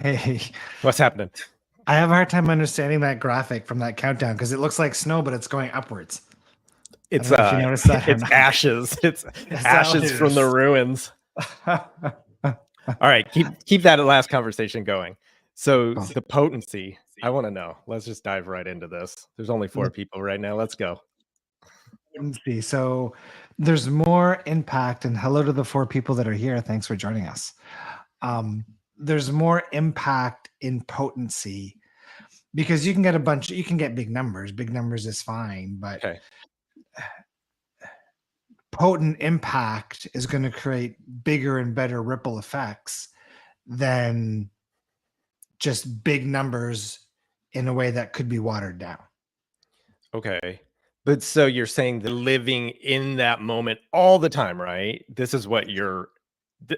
Hey, What's happening? I have a hard time understanding that graphic from that countdown because it looks like snow, but it's going upwards. I It's don't know if you noticed that or it's not. ashes. It's Is that what ashes it from the is? ruins. All right, keep that last conversation going. So Cool. the potency, I want to know. Let's just dive right into this. There's only 4 people right now. Let's go. Potency. So there's more impact, and hello to the 4 people that are here. Thanks for joining us. There's more impact in potency because you can get you can get big numbers. Big numbers is fine, but Okay. potent impact is going to create bigger and better ripple effects than just big numbers in a way that could be watered down. Okay. But so you're saying the living in that moment all the time, right? This is what you're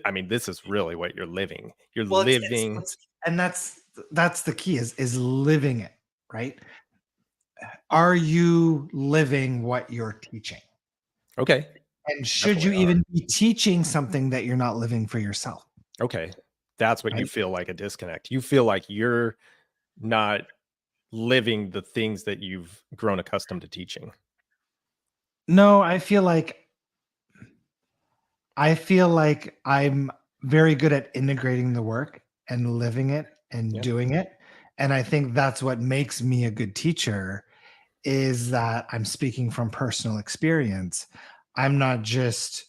I mean, this is really what you're living. You're Well, living. and that's the key is living it, right? Are you living what you're teaching? Okay. And should you Definitely are. even be teaching something that you're not living for yourself? Okay. That's what you Right? feel like a disconnect. You feel like you're not living the things that you've grown accustomed to teaching. No, I feel like I'm very good at integrating the work and living it and Yeah. doing it. And I think that's what makes me a good teacher is that I'm speaking from personal experience. I'm not just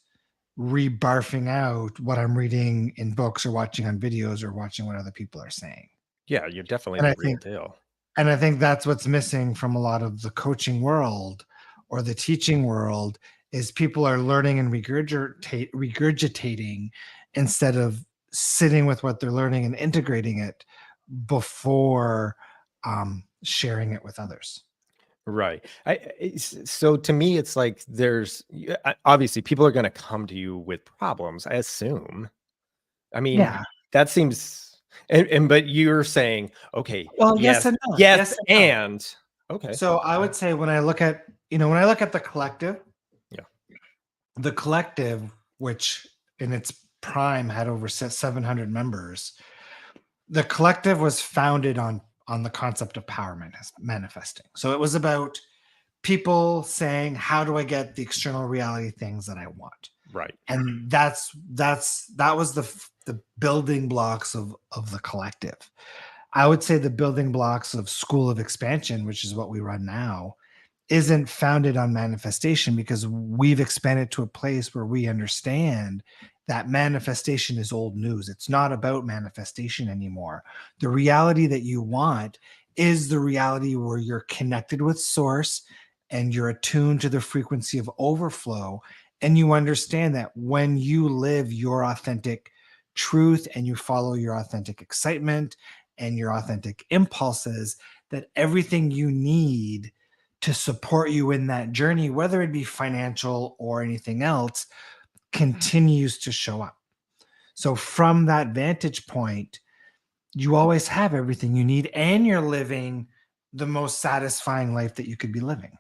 rebarfing out what I'm reading in books or watching on videos or watching what other people are saying. Yeah, you're definitely And the I real think deal. and I think that's what's missing from a lot of the coaching world or the teaching world is people are learning and regurgitating instead of sitting with what they're learning and integrating it before sharing it with others. Right. So to me, it's like obviously people are going to come to you with problems, I assume. I mean, Yeah. that seems, and but you're saying, okay, Well, yes yes, and no. yes, Yes and no. and okay, So I would say when I look at, when I look at yeah, the collective, which in its prime had over 700 members, the collective was founded on the concept of power manifesting. So it was about people saying, "How do I get the external reality things that I want?" right, And that was the building blocks of the collective. I would say the building blocks of School of Expansion, which is what we run now, isn't founded on manifestation because we've expanded to a place where we understand that manifestation is old news. It's not about manifestation anymore. The reality that you want is the reality where you're connected with source and you're attuned to the frequency of overflow. And you understand that when you live your authentic truth and you follow your authentic excitement and your authentic impulses, that everything you need to support you in that journey, whether it be financial or anything else, continues to show up. So, from that vantage point, you always have everything you need and you're living the most satisfying life that you could be living.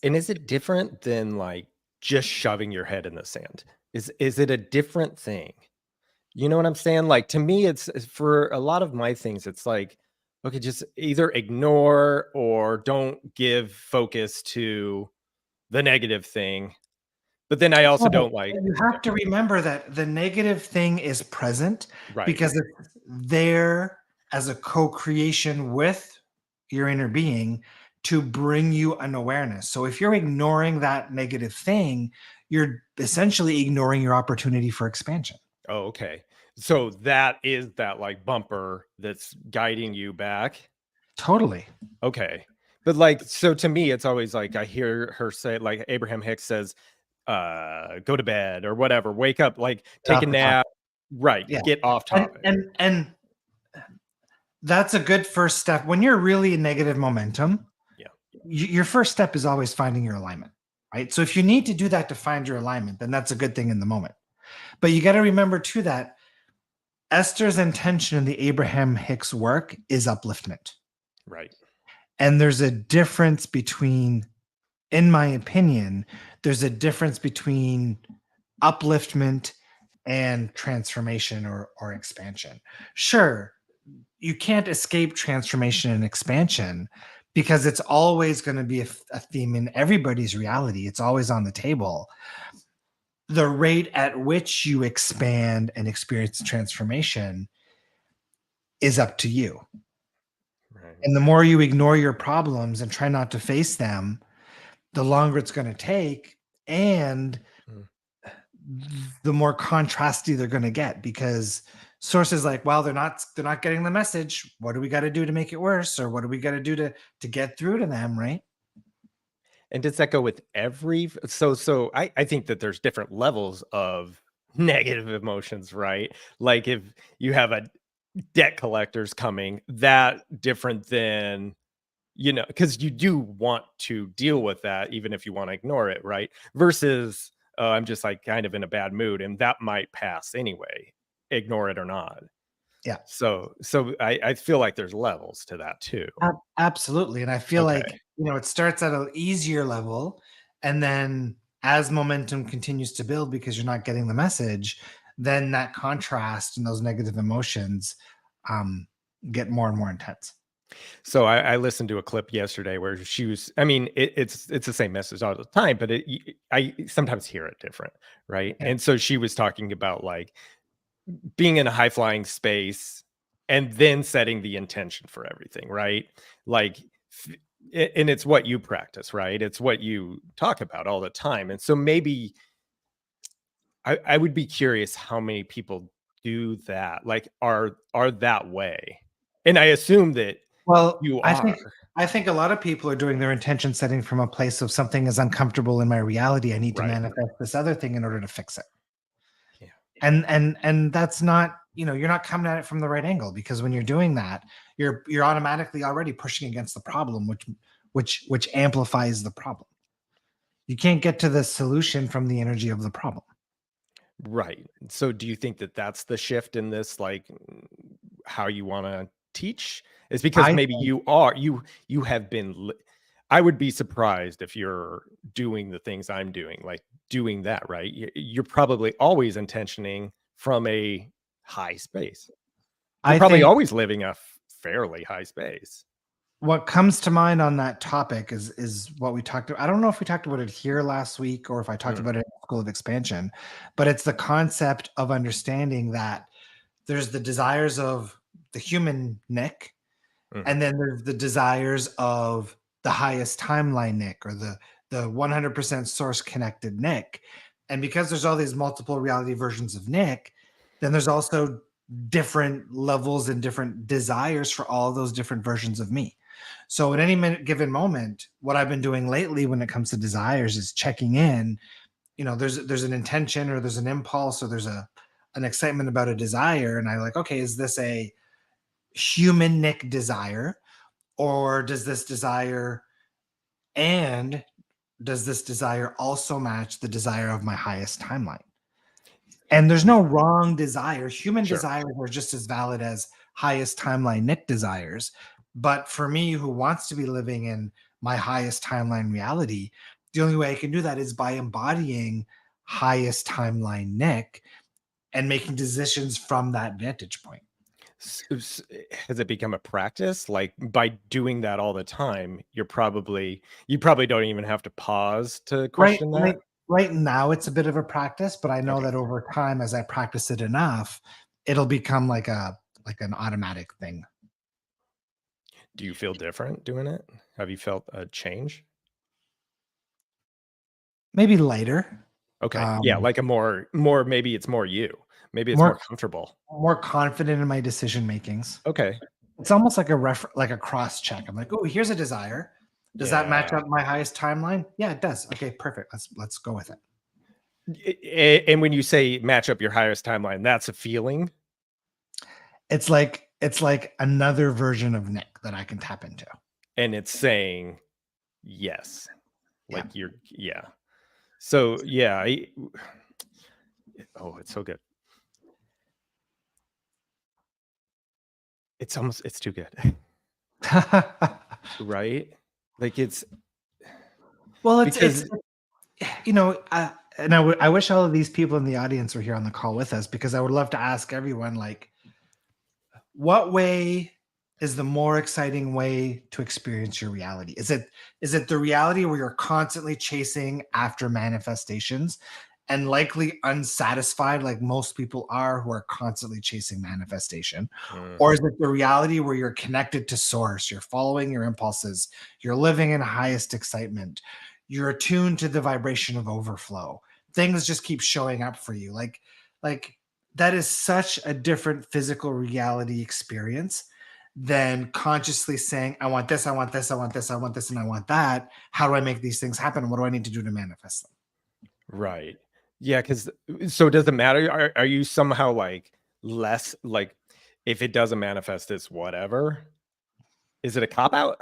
and is it different than like just shoving your head in the sand? Is it a different thing? You know what I'm saying? Like to me, it's for a lot of my things, it's like, okay, just either ignore or don't give focus to the negative thing. But then I also Oh, don't like, you have to remember that the negative thing is present right. because it's there as a co-creation with your inner being to bring you an awareness. So if you're ignoring that negative thing, you're essentially ignoring your opportunity for expansion. Oh, okay. So that is that like bumper that's guiding you back. Totally. Okay. But like, so to me, it's always like I hear her say, like Abraham-Hicks says, go to bed or whatever, wake up, like Get take off a the top. nap, right? Yeah. Get off And topic. and and that's a good first step. When you're really in negative momentum, Yeah. your first step is always finding your alignment, right? So if you need to do that to find your alignment, then that's a good thing in the moment. But you got to remember too that Esther's intention in the Abraham-Hicks work is upliftment. Right. And there's a difference between, in my opinion, there's a difference between upliftment and transformation or expansion. Sure, you can't escape transformation and expansion because it's always going to be a theme in everybody's reality. It's always on the table. The rate at which you expand and experience transformation is up to you. Right. And the more you ignore your problems and try not to face them, the longer it's going to take. And Mm. the more contrasty they're going to get, because sources like, well, they're not getting the message. What do we got to do to make it worse? Or what do we got to do to get through to them? Right. And does that go with every so I think that there's different levels of negative emotions, right? Like if you have a debt collectors coming, that different than, because you do want to deal with that even if you want to ignore it, right? Versus I'm just like kind of in a bad mood and that might pass anyway, ignore it or not. Yeah. So I feel like there's levels to that too. Absolutely. And I feel Okay. like, it starts at an easier level. And then as momentum continues to build because you're not getting the message, then that contrast and those negative emotions um, get more and more intense. So I listened to a clip yesterday where she was. I mean, it's the same message all the time, but I sometimes hear it different, right? Yeah. And so she was talking about like being in a high flying space and then setting the intention for everything, right? Like, and it's what you practice, right? It's what you talk about all the time, and so maybe I would be curious how many people do that, like are that way, and I assume that Well, you I are. think I think a lot of people are doing their intention setting from a place of something is uncomfortable in my reality. I need to Right. manifest this other thing in order to fix it. Yeah. And that's not, you're not coming at it from the right angle, because when you're doing that, you're automatically already pushing against the problem, which amplifies the problem. You can't get to the solution from the energy of the problem. Right. So do you think that that's the shift in this, like, how you wanna teach? Is because I maybe think you have been I would be surprised if you're doing the things I'm doing, like, doing that, right? You're probably always intentioning from a high space. You're I probably think always living a fairly high space. what comes to mind on that topic is what we talked about. I don't know if we talked about it here last week or if I talked Mm, about it in School of Expansion, but it's the concept of understanding that there's the desires of the human Nick, mhm. and then there's the desires of the highest timeline Nick, or the 100% source connected Nick. And because there's all these multiple reality versions of Nick, then there's also different levels and different desires for all those different versions of me. So at any given moment, what I've been doing lately when it comes to desires is checking in. There's an intention, or there's an impulse, or there's an excitement about a desire, and I like, okay, is this a human Nick desire, or and does this desire also match the desire of my highest timeline? And there's Yeah, no wrong desire. Human sure. desires are just as valid as highest timeline Nick desires. But for me, who wants to be living in my highest timeline reality, the only way I can do that is by embodying highest timeline Nick and making decisions from that vantage point. Has it become a practice? Like, by doing that all the time, you probably don't even have to pause to Right, question right, that? right now, it's a bit of a practice, but I know Okay. that over time, as I practice it enough, it'll become like an automatic thing. Do you feel different doing it? Have you felt a change? Maybe later, Okay. Yeah, um, like a more maybe it's more you. Maybe it's more more comfortable. more confident in my decision makings. Okay. It's almost like like a cross check. I'm like, oh, here's a desire. Does that match Yeah. up my highest timeline? Yeah, it does. Okay, perfect. Let's go with it. And when you say match up your highest timeline, that's a feeling? It's like another version of Nick that I can tap into. And it's saying yes. Yeah. Like you're yeah. So, yeah, oh, it's so good. It's too good. Right? Like, it's Well, it's because you know, uh, and I wish all of these people in the audience were here on the call with us, because I would love to ask everyone, like, what way is the more exciting way to experience your reality? Is it the reality where you're constantly chasing after manifestations and likely unsatisfied, like most people are who are constantly chasing manifestation? Mm, Or is it the reality where you're connected to source, you're following your impulses, you're living in highest excitement, you're attuned to the vibration of overflow? Things just keep showing up for you. Like that is such a different physical reality experience than consciously saying, I want this, I want this, I want this, I want this, and I want that. How do I make these things happen? What do I need to do to manifest them? right. Yeah, because so does it matter? Are you somehow like less like if it doesn't manifest, it's whatever? Is it a cop out?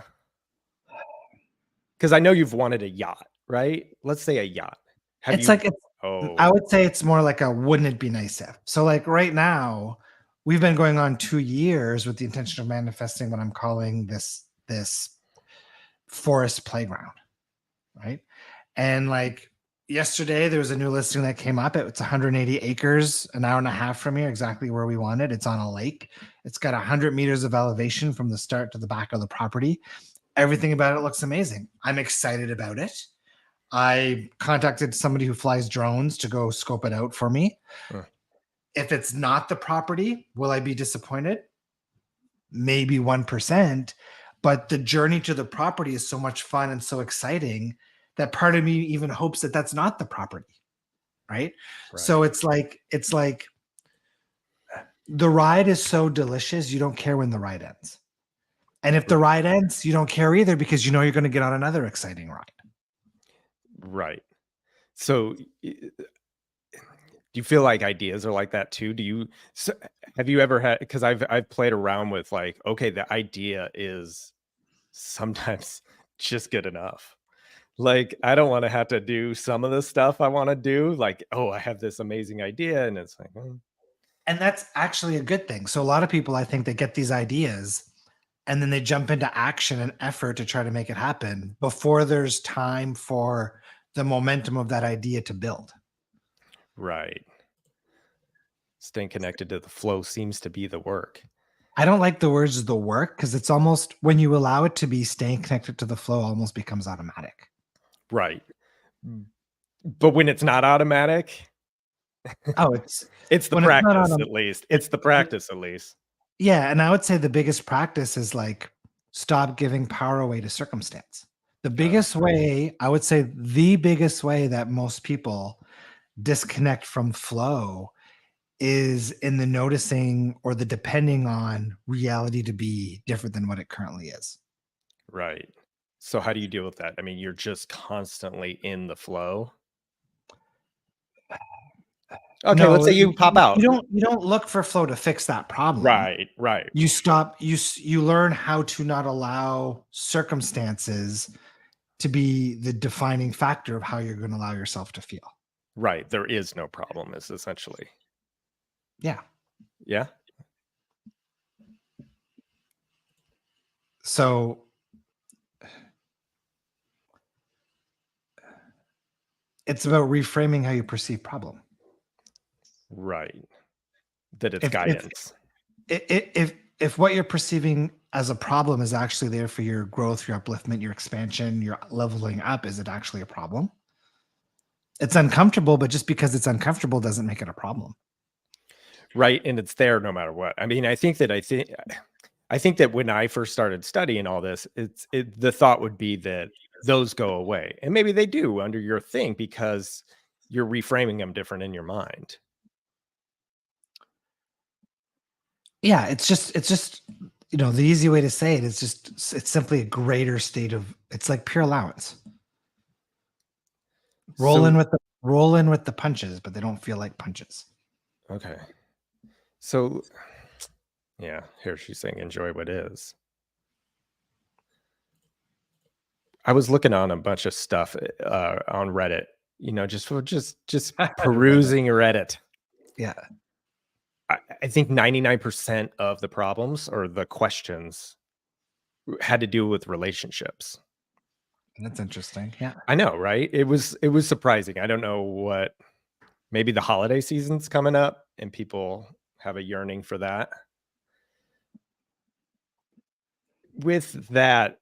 Because I know you've wanted a yacht, right? Let's say a yacht. Have It's you? like it's, Oh, I would say it's more like a wouldn't it be nice if. So like right now, we've been going on 2 years with the intention of manifesting what I'm calling this forest playground, right? And like yesterday, there was a new listing that came up. It's 180 acres, an hour and a half from here, exactly where we want it. It's on a lake. It's got 100 meters of elevation from the start to the back of the property. Everything about it looks amazing. I'm excited about it. I contacted somebody who flies drones to go scope it out for me. huh, If it's not the property, will I be disappointed? Maybe 1%. But the journey to the property is so much fun and so exciting that part of me even hopes that that's not the property. Right. So right, it's like the ride is so delicious, you don't care when the ride ends. And if the r- ride ends, you don't care either, because you know you're going to get on another exciting ride. right. So, do you feel like ideas are like that too? Do you? So, have you ever had? Because I've played around with like, okay, the idea is sometimes just good enough. Like, I don't want to have to do some of the stuff I want to do. Like, oh, I have this amazing idea, and it's like, And that's actually a good thing. So a lot of people, I think, they get these ideas and then they jump into action and effort to try to make it happen before there's time for the momentum of that idea to build. right. Staying connected to the flow seems to be the work. I don't like the words the work, because it's almost, when you allow it to be, staying connected to the flow almost becomes automatic. Right. But when it's not automatic, Oh, it's it's the when it's not practice on at least. It's the practice at least. yeah, and I would say the biggest practice is like, stop giving power away to circumstance. The Uh, biggest way, I would say the biggest way that most people disconnect from flow is in the noticing or the depending on reality to be different than what it currently is. right. So how do you deal with that? I mean, you're just constantly in the flow. Okay, let's No, say you pop out. you don't look for flow to fix that problem. Right, right, You stop, you learn how to not allow circumstances to be the defining factor of how you're going to allow yourself to feel. right. There is no problem, is essentially. Yeah. Yeah. So it's about reframing how you perceive problem. Right. That it's If guidance. if what you're perceiving as a problem is actually there for your growth, your upliftment, your expansion, your leveling up, is it actually a problem? It's uncomfortable, but just because it's uncomfortable doesn't make it a problem. Right. And it's there no matter what. I mean, I think that when I first started studying all this, the thought would be that those go away. And maybe they do under your thing because you're reframing them different in your mind. Yeah, it's just the easy way to say it is just, it's simply a greater state of, it's like pure allowance. So, Roll in with the punches, but they don't feel like punches. okay. So, yeah, here she's saying enjoy what is. I was looking on a bunch of stuff on Reddit, just Reddit. perusing Reddit. Yeah. I think 99% of the problems or the questions had to do with relationships. That's interesting. Yeah. I know, right? It was surprising. I don't know what maybe the holiday season's coming up and people have a yearning for that. With that,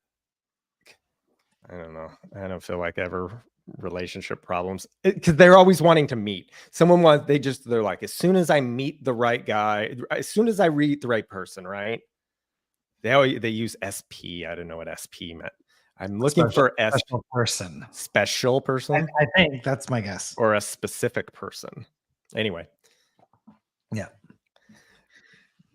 I don't know. I don't feel like ever relationship problems because they're always wanting to meet. They're like, as soon as I meet the right guy, as soon as I meet the right person, right? They use SP. I don't know what SP meant. I'm looking Special, for special person. special person I think that's my guess. or a specific person. Anyway, Yeah.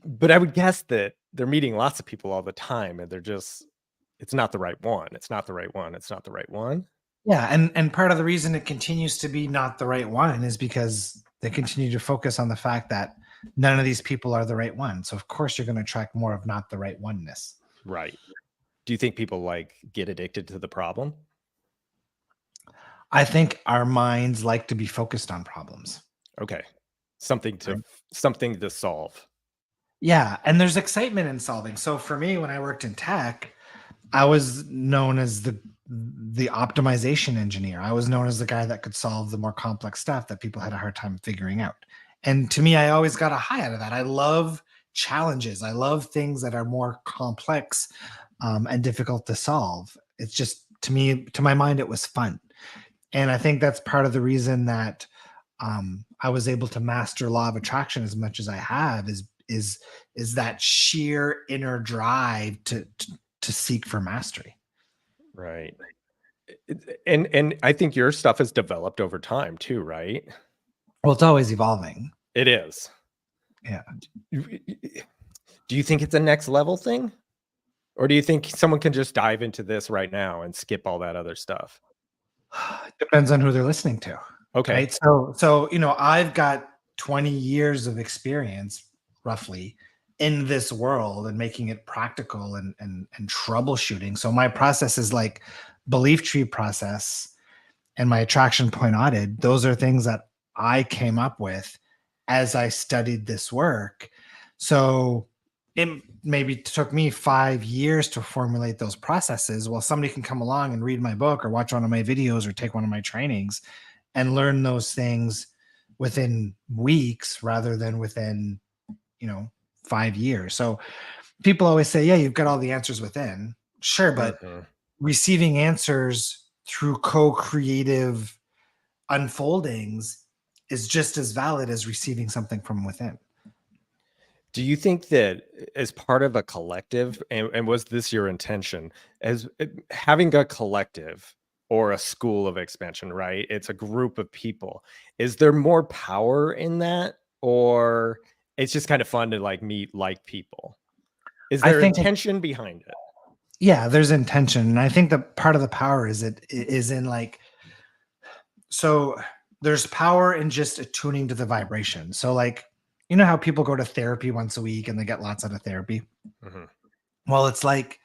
but I would guess that they're meeting lots of people all the time and it's not the right one. It's not the right one. It's not the right one. Yeah, and part of the reason it continues to be not the right one is because they continue to focus on the fact that none of these people are the right one. So of course you're going to attract more of not the right oneness. Right. Do you think people like get addicted to the problem? I think our minds like to be focused on problems. Okay. Something to Right. something to solve. Yeah, and there's excitement in solving. So for me, when I worked in tech, I was known as the optimization engineer. I was known as the guy that could solve the more complex stuff that people had a hard time figuring out. And to me, I always got a high out of that. I love challenges. I love things that are more complex and difficult to solve. It's just to me, to my mind, it was fun. And I think that's part of the reason that I was able to master law of attraction as much as I have is that sheer inner drive to seek for mastery. Right. And I think your stuff has developed over time too, right? Well, it's always evolving. It is. Yeah. Do you think it's a next level thing? Or do you think someone can just dive into this right now and skip all that other stuff? It depends on who they're listening to. Okay. Right. So I've got 20 years of experience roughly in this world and making it practical and troubleshooting. So my process is like belief tree process and my attraction point audit. Those are things that I came up with as I studied this work. So it maybe took me 5 years to formulate those processes. Well, somebody can come along and read my book or watch one of my videos or take one of my trainings and learn those things within weeks rather than within, 5 years. So people always say, yeah, you've got all the answers within. Sure, but Mhm. receiving answers through co-creative unfoldings is just as valid as receiving something from within. Do you think that as part of a collective, and was this your intention, as having a collective or a school of expansion, right? It's a group of people. Is there more power in that, or it's just kind of fun to like meet like people? Is I there think intention behind it? yeah, there's intention. And I think that part of the power is in like, so there's power in just attuning to the vibration. So like, how people go to therapy once a week and they get lots out of therapy. Mhm. Well, it's like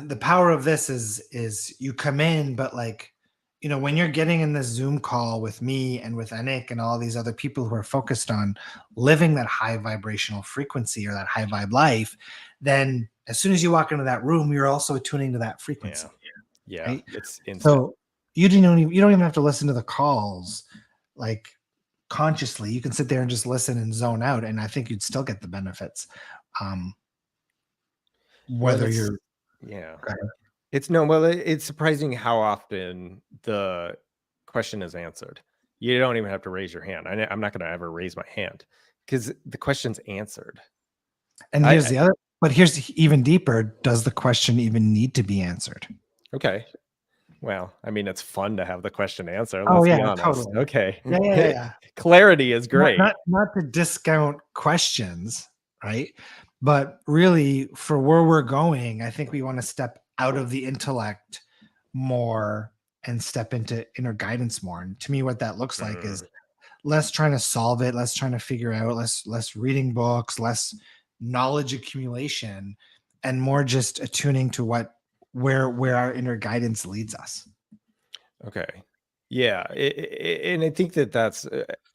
the power of this is you come in, but like, when you're getting in this Zoom call with me and with Anik and all these other people who are focused on living that high vibrational frequency or that high vibe life, then as soon as you walk into that room, you're also attuning to that Yeah. frequency, Yeah. right? It's instant. So you don't even have to listen to the calls like consciously. You can sit there and just listen and zone out, and I think you'd still get the benefits. Um, Well, whether you're yeah. okay. It's surprising how often the question is answered. You don't even have to raise your hand. I'm not going to ever raise my hand because the question's answered. And I, here's I the other, but here's even deeper. Does the question even need to be answered? okay. Well, I mean, it's fun to have the question answered. Oh Let's be yeah, honest. totally. Okay, Yeah, yeah, yeah, yeah. clarity is Not great. not not to discount questions, right? But really, for where we're going, I think we want to step out of the intellect more and step into inner guidance more. And to me, what that looks like is Mm, less trying to solve it, less trying to figure out, less reading books, less knowledge accumulation, and more just attuning to where our inner guidance leads us. okay. Yeah, and I think that's.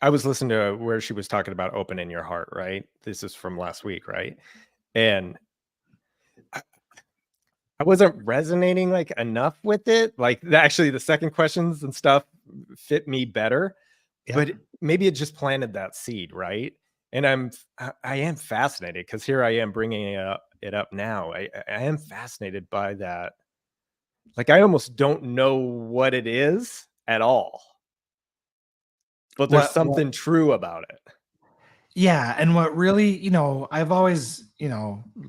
I was listening to where she was talking about opening your heart. Right. This is from last week, right? And I wasn't resonating like enough with it. Like actually the second questions and stuff fit me better, Yeah. but maybe it just planted that seed, right? And I am fascinated because here I am bringing it up now. I am fascinated by that. Like I almost don't know what it is at all, but there's What something true about it. Yeah, and what really, I've always,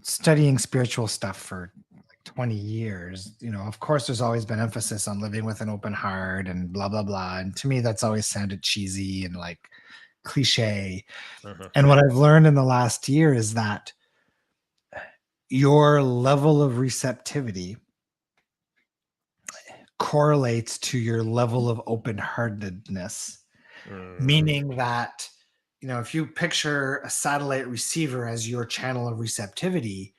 studying spiritual stuff for like 20 years, of course there's always been emphasis on living with an open heart and blah blah blah. And to me that's always sounded cheesy and like cliche. Mhm. And what I've learned in the last year is that your level of receptivity correlates to your level of open-heartedness, Mm, meaning that if you picture a satellite receiver as your channel of receptivity,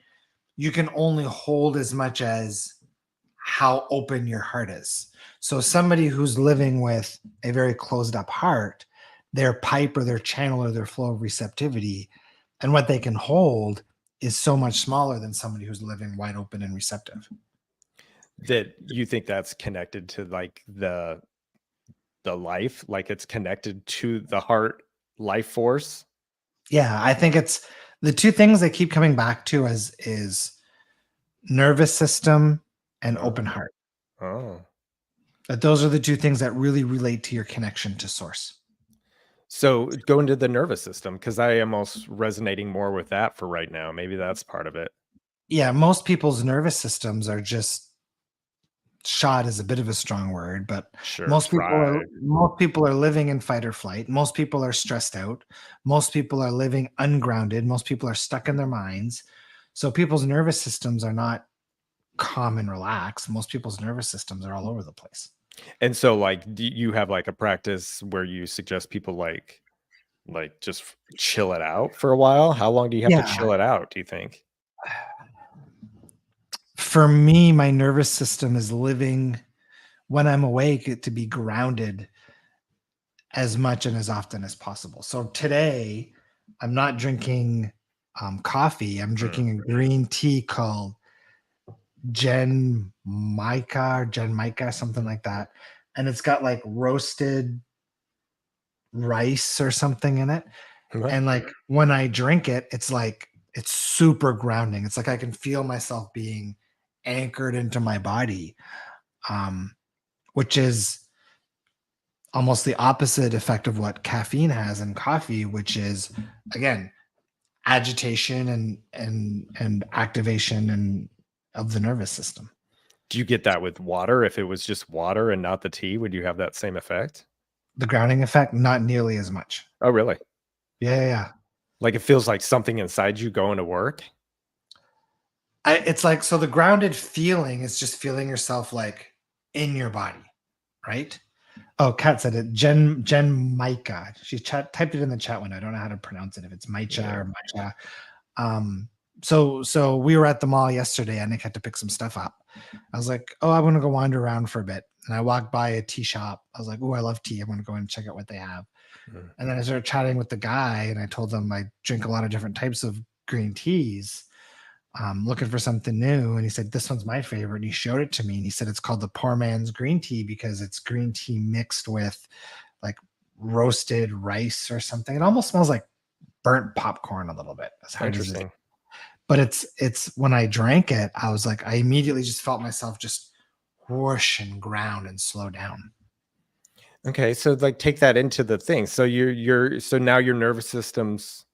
you can only hold as much as how open your heart is. So somebody who's living with a very closed up heart, their pipe or their channel or their flow of receptivity and what they can hold is so much smaller than somebody who's living wide open and receptive. that you think that's connected to like the life, like it's connected to the heart life force? Yeah, I think it's the two things they keep coming back to as is nervous system and open Oh, heart. oh. That those are the two things that really relate to your connection to source. So go into the nervous system because I am almost resonating more with that for right now. Maybe that's part of it. Yeah, most people's nervous systems are just shot is a bit of a strong word, but Sure, most people are fried. most people are living in fight or flight. Most people are stressed out. Most people are living ungrounded. Most people are stuck in their minds. So people's nervous systems are not calm and relaxed. Most people's nervous systems are all over the place. And so, like, do you have like a practice where you suggest people like just chill it out for a while? How long do you have to Yeah. chill it out? Do you think? For me, my nervous system is living when I'm awake to be grounded as much and as often as possible. So today, I'm not drinking coffee. I'm Mm. drinking a green tea called Gen Mica, something like that. And it's got like roasted rice or something in it. What? And like when I drink it, it's super grounding. It's like I can feel myself being anchored into my body, um, which is almost the opposite effect of what caffeine has in coffee, which is again agitation and activation and of the nervous system. Do you get that with water? If it was just water and not the tea, would you have that same effect? The grounding effect, not nearly as much. Oh, really? Yeah, yeah, yeah. Like it feels like something inside you going to work? It's like so the grounded feeling is just feeling yourself like in your body, right? Oh, Kat said it. Jen Micah. She typed it in the chat window. I don't know how to pronounce it. If it's Maicha Yeah. or Maicha. Um, so we were at the mall yesterday. And Nick had to pick some stuff up. I was like, oh, I want to go wander around for a bit. And I walked by a tea shop. I was like, oh, I love tea. I'm going to go and check out what they have. Mm. And then I started chatting with the guy, and I told him I drink a lot of different types of green teas. Looking for something new, and he said this one's my favorite. And he showed it to me, and he said it's called the poor man's green tea because it's green tea mixed with like roasted rice or something. It almost smells like burnt popcorn a little bit. As hard as it is, Interesting. but it's when I drank it, I was like, I immediately just felt myself just whoosh and ground and slow down. Okay, so like take that into the thing. So you're so now your nervous system's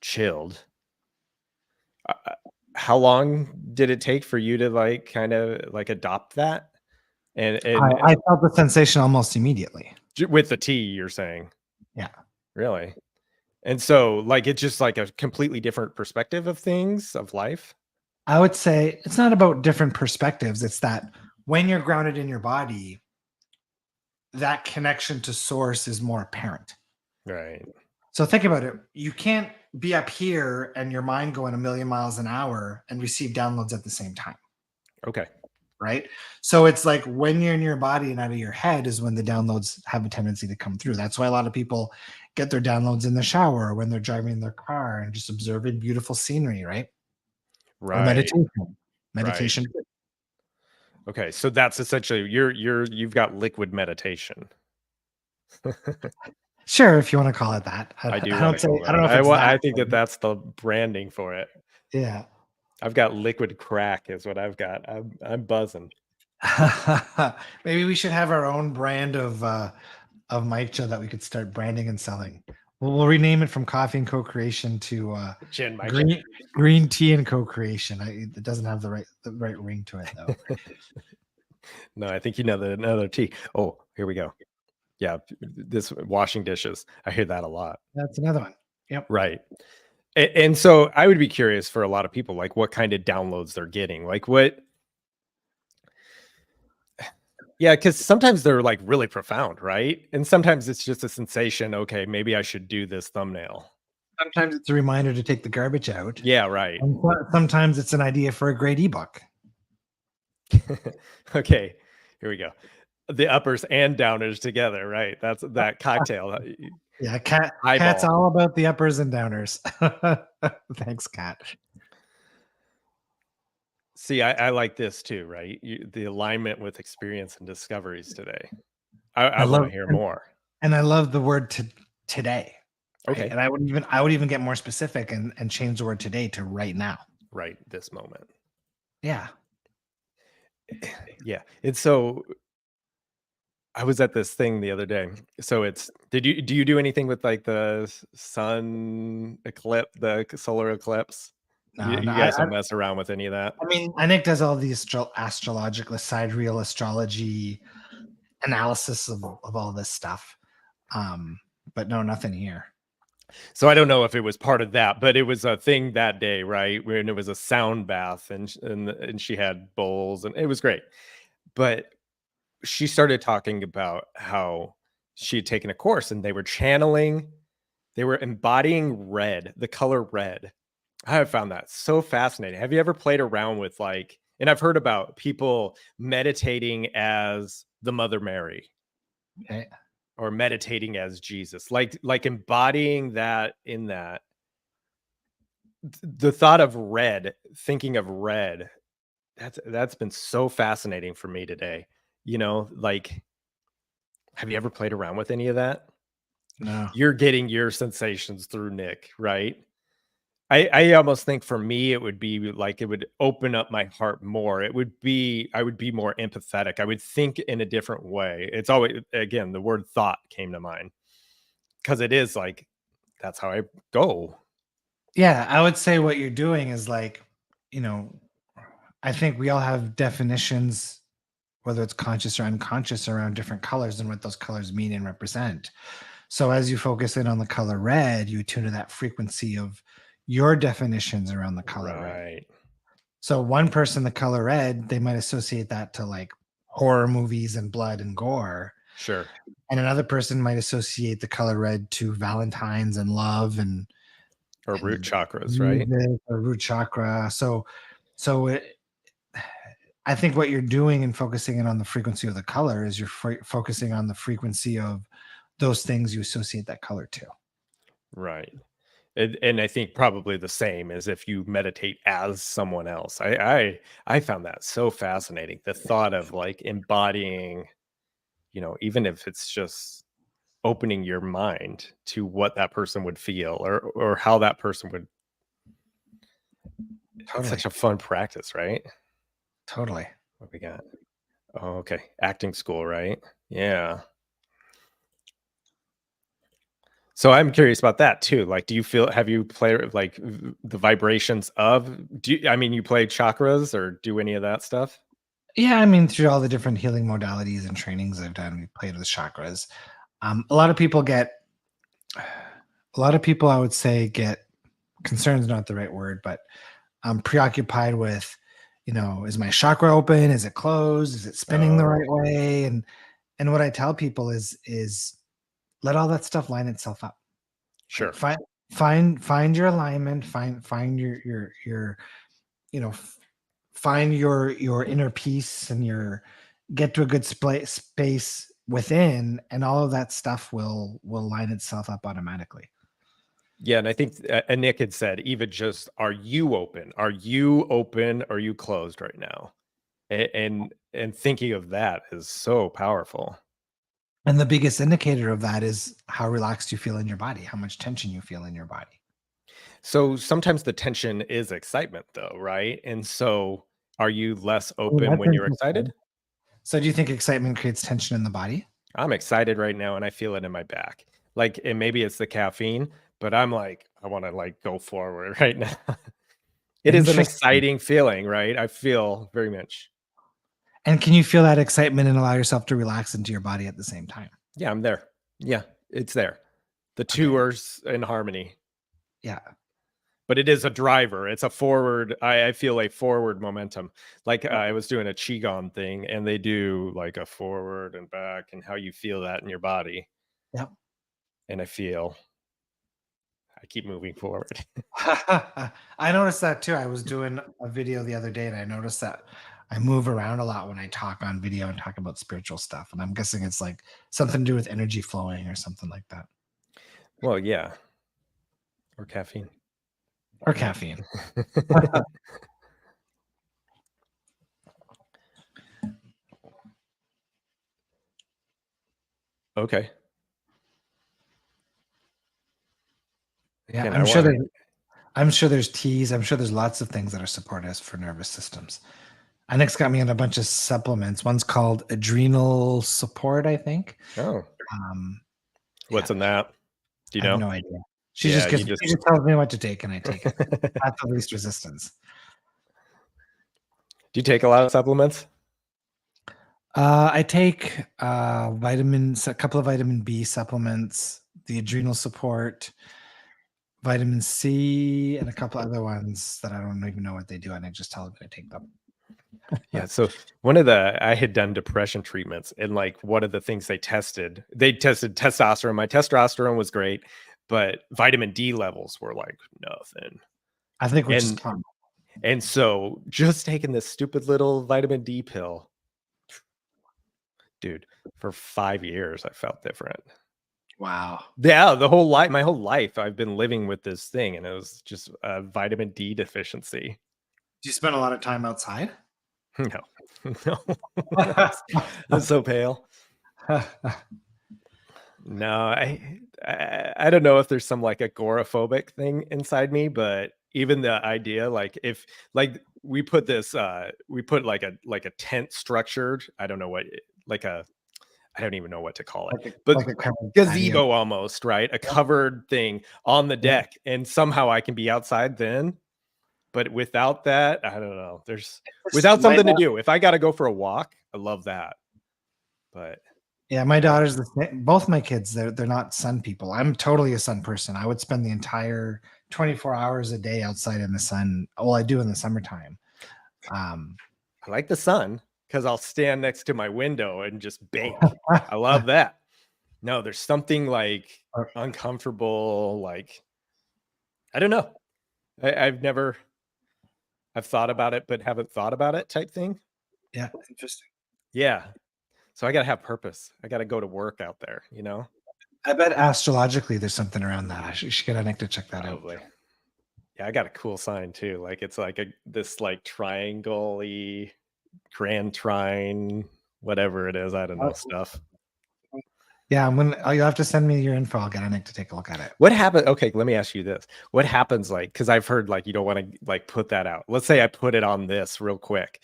chilled. Uh, how long did it take for you to like kind of like adopt that? And I felt the sensation almost immediately. with the tea, you're saying, Yeah. really? And so like it's just like a completely different perspective of things of life. I would say it's not about different perspectives. It's that when you're grounded in your body, that connection to source is more apparent. Right. So think about it. You can't be up here and your mind going a million miles an hour and receive downloads at the same time, Okay. right? So it's like when you're in your body and out of your head is when the downloads have a tendency to come through. That's why a lot of people get their downloads in the shower or when they're driving their car and just observing beautiful scenery, right? Or Right. meditation. Right. Meditation. Okay, so that's essentially you've got liquid meditation. Sure, if you want to call it that. I do I want don't to say call I don't that. know if it's that. I think that that's the branding for it. Yeah. I've got liquid crack is what I've got. I'm buzzing. Maybe we should have our own brand of matcha that we could start branding and selling. We'll rename it from Coffee and Co-Creation to Chin my chin. Green Tea and Co-Creation. It doesn't have the right ring to it though. No, I think you know another tea. Oh, here we go. Yeah, this washing dishes. I hear that a lot. That's another one. Yep. Right. And so I would be curious for a lot of people, like what kind of downloads they're getting. Like what Yeah, because sometimes they're like really profound, right? And sometimes it's just a sensation, okay, maybe I should do this thumbnail. Sometimes it's a reminder to take the garbage out. Yeah, right. And sometimes it's an idea for a great ebook. Okay, here we go. The uppers and downers together, right? That's that cocktail. Yeah, Cat's Highball. all about the uppers and downers. Thanks, Cat. See, I like this too, right? The alignment with experience and discoveries today. I want to hear more. And I love the word today. Right? Okay. And I would even get more specific and change the word today to right now. Right, this moment. Yeah. Yeah. And so I was at this thing the other day. So do you do anything with like the sun eclipse, the solar eclipse? No, You guys don't mess around with any of that? I mean, I think does all the astrological, sidereal astrology analysis of all this stuff. But no, nothing here. So I don't know if it was part of that, but it was a thing that day, right? When it was a sound bath and she had bowls and it was great. But she started talking about how she had taken a course and they were embodying red, the color red. I have found that so fascinating. Have you ever played around with and I've heard about people meditating as the Mother Mary. Okay. Or meditating as Jesus, like embodying that in that. The thought of red, thinking of red, that's been so fascinating for me today. Like, have you ever played around with any of that? No. You're getting your sensations through Nick, right? I almost think for me it would be like it would open up my heart more. I would be more empathetic. I would think in a different way. It's always, again, the word thought came to mind because it is like that's how I go. Yeah, I would say what you're doing is like, I think we all have definitions, whether it's conscious or unconscious, around different colors and what those colors mean and represent. So as you focus in on the color red, you attune to that frequency of your definitions around the color red. Right. So one person, the color red, they might associate that to like horror movies and blood and gore. Sure. And another person might associate the color red to Valentine's and love and root chakras, right? Or root chakra. So I think what you're doing and focusing in on the frequency of the color is you're focusing on the frequency of those things you associate that color to. Right. And I think probably the same as if you meditate as someone else. I found that so fascinating. The thought of like embodying, even if it's just opening your mind to what that person would feel or how that person would. Totally. It's such a fun practice, right? Totally. What we got? Oh, okay. Acting school, right? Yeah. So I'm curious about that too. Like, have you played like the vibrations of, you play chakras or do any of that stuff? Yeah, I mean, through all the different healing modalities and trainings I've done, we played with chakras. A lot of people, I would say, get concerns, not the right word, but I'm preoccupied with, is my chakra open? Is it closed? Is it spinning the right way? And what I tell people is let all that stuff line itself up. Sure. Find your alignment, find your find your inner peace and get to a good space within, and all of that stuff will line itself up automatically. Yeah, and I think Nick had said, even just, are you open? Are you open? Are you closed right now? And thinking of that is so powerful. And the biggest indicator of that is how relaxed you feel in your body, how much tension you feel in your body. So sometimes the tension is excitement though, right? And so are you less Oh, open that's when you're interesting. excited? So do you think excitement creates tension in the body? I'm excited right now and I feel it in my back. Like, and maybe it's the caffeine, but I'm like, I want to like go forward right now. It is an Interesting. exciting feeling, right? I feel very much. And can you feel that excitement and allow yourself to relax into your body at the same time? Yeah, I'm there. Yeah, it's there. The Okay. two are in harmony, Yeah. but it is a driver. It's a forward. I feel a forward momentum. Like I was doing a qigong thing, and they do like a forward and back, and how you feel that in your body. Yep. And I feel I keep moving forward. I noticed that too. I was doing a video the other day and I noticed that I move around a lot when I talk on video and talk about spiritual stuff. And I'm guessing it's like something to do with energy flowing or something like that. Well, yeah, or caffeine. Or Yeah. caffeine. Okay. Yeah, And I want to. I'm sure there's teas. I'm sure there's lots of things that are supportive for nervous systems. Nick's got me on a bunch of supplements. One's called adrenal support, I think. Oh, Um, yeah, what's in that? Do you I have know? no idea. Yeah, you She just. just tells me what to take and I take it. At the least resistance. Do you take a lot of supplements? I take vitamins, a couple of vitamin B supplements, the adrenal support, vitamin C, and a couple other ones that I don't even know what they do, and I just tell them to take them. Yeah, so one of the I had done depression treatments, and like one of the things they tested testosterone. My testosterone was great, but vitamin D levels were like nothing. I think which is And common. and so just taking this stupid little vitamin D pill, dude, for 5 years I felt different. Wow. Yeah, my whole life I've been living with this thing, and it was just a vitamin D deficiency. Do you spend a lot of time outside? No. No. I'm so pale. No, I don't know if there's some like agoraphobic thing inside me, but even the idea, like if like we put like a tent structured, I don't know what like a I don't even know what to call it, but Like a covered patio. gazebo almost, right? A covered thing on the Yeah. deck, and somehow I can be outside then. But without that, I don't know. There's without My something to do. If I got to go for a walk, I love that. But Yeah, my yeah, daughter's the same. Both my kids, they're not sun people. I'm totally a sun person. I would spend the entire 24 hours a day outside in the sun. Well, I do in the summertime. Um, I like the sun because I'll stand next to my window and just bake. I love that. No, there's something like uncomfortable, like I don't know. I've never I've thought about it, but haven't thought about it type thing. yeah, interesting. Yeah. So I gotta have purpose. I gotta go to work out there, you know? I bet astrologically there's something around that. I should get Nick to check that out. Probably. Yeah, I got a cool sign too. Like it's like this like triangle grand trine, whatever it is. I don't know stuff. Yeah, you'll have to send me your info. I'll get Nick to take a look at it. What happened? Okay, let me ask you this. What happens like because I've heard like you don't want to like put that out. Let's say I put it on this real quick.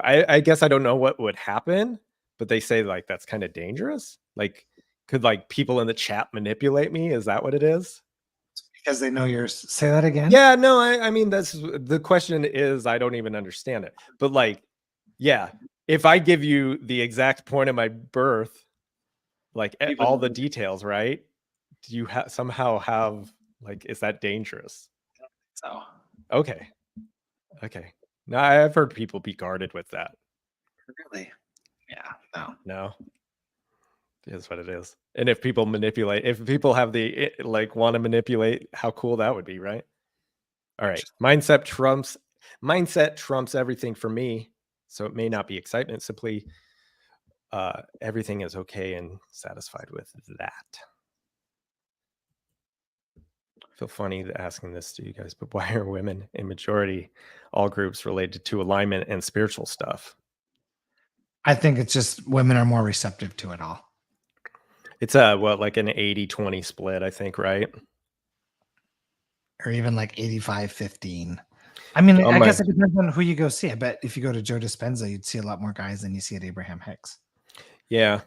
I guess I don't know what would happen, but they say like that's kind of dangerous. Like, could like people in the chat manipulate me? Is that what it is? Because they know yours. Say that again. Yeah, no, I mean that's the question is I don't even understand it. But like, yeah, if I give you the exact point of my birth, like People all know the details, right? Do you somehow have like is that dangerous? so. Okay. Okay. No, I've heard people be guarded with that. Really? Yeah. No. No, it is what it is. And if people if people have the like want to manipulate, how cool that would be, right? All right. Mindset trumps everything for me. So it may not be excitement, simply everything is okay and satisfied with that. I feel funny asking this to you guys, but why are women in majority all groups related to alignment and spiritual stuff? I think it's just women are more receptive to it all. It's a what, like an 80-20 split, I think, right? Or even like 85-15. I mean, On I my guess it depends on who you go see. I bet if you go to Joe Dispenza, you'd see a lot more guys than you see at Abraham-Hicks. yeah.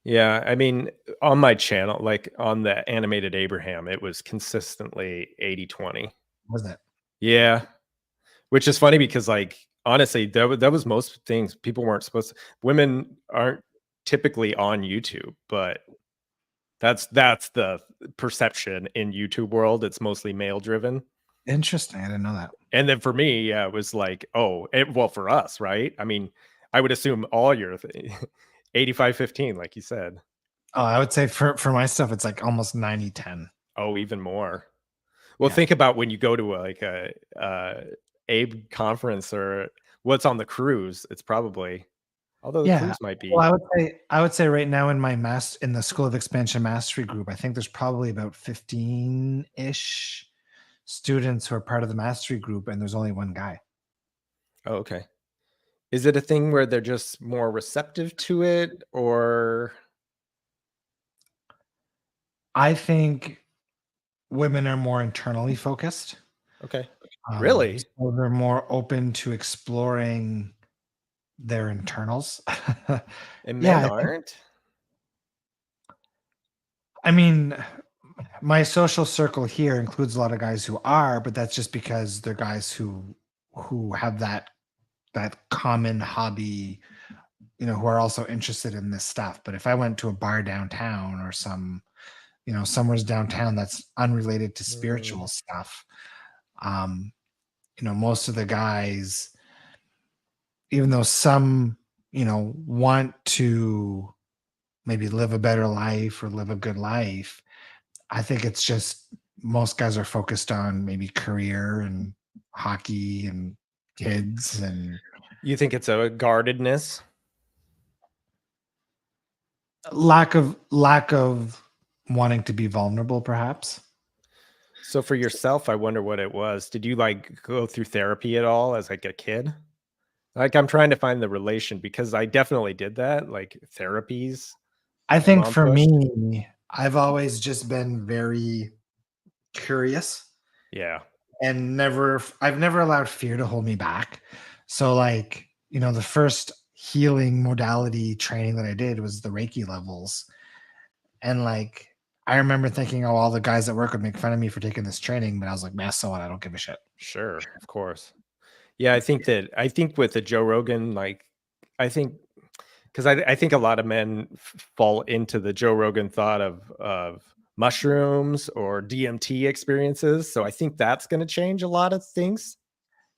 Yeah, I mean, on my channel, like on the animated Abraham, it was consistently 80-20. Was it? Yeah, which is funny because, like, honestly, that was most things people weren't supposed to women aren't typically on YouTube, but that's the perception in YouTube world. It's mostly male driven. Interesting. I didn't know that. And then for me, yeah, it was like, oh, well, for us, right? I mean, I would assume all your 85-15, like you said. Oh, I would say for my stuff, it's like almost 90-10. Oh, even more. Well, Yeah. think about when you go to a Abe conference or what's on the cruise. It's probably although the Yeah. cruise might Well, be I would say right now in my in the School of Expansion Mastery group, I think there's probably about 15-ish students who are part of the mastery group, and there's only one guy. oh, okay. Is it a thing where they're just more receptive to it or I think women are more internally focused. okay. Really? So they're more open to exploring their internals. And Yeah, men aren't? I mean, my social circle here includes a lot of guys who are, but that's just because they're guys who have that common hobby, who are also interested in this stuff. But if I went to a bar downtown or somewhere's downtown that's unrelated to Mm, spiritual stuff, um, most of the guys, even though some, want to maybe live a better life or live a good life, I think it's just most guys are focused on maybe career and hockey and kids and you think it's a guardedness? lack of wanting to be vulnerable, perhaps. So for yourself, I wonder what it was. Did you like go through therapy at all as like a kid? Like I'm trying to find the relation because I definitely did that, like therapies I my think mom for pushed. me, I've always just been very curious Yeah, and I've never allowed fear to hold me back. So like, the first healing modality training that I did was the Reiki levels. And like I remember thinking, oh, all the guys at work would make fun of me for taking this training, but I was like, man, so what? I don't give a shit. sure, of course. Yeah, I think with the Joe Rogan, like I think because I think a lot of men fall into the Joe Rogan thought of mushrooms or DMT experiences. So I think that's going to change a lot of things.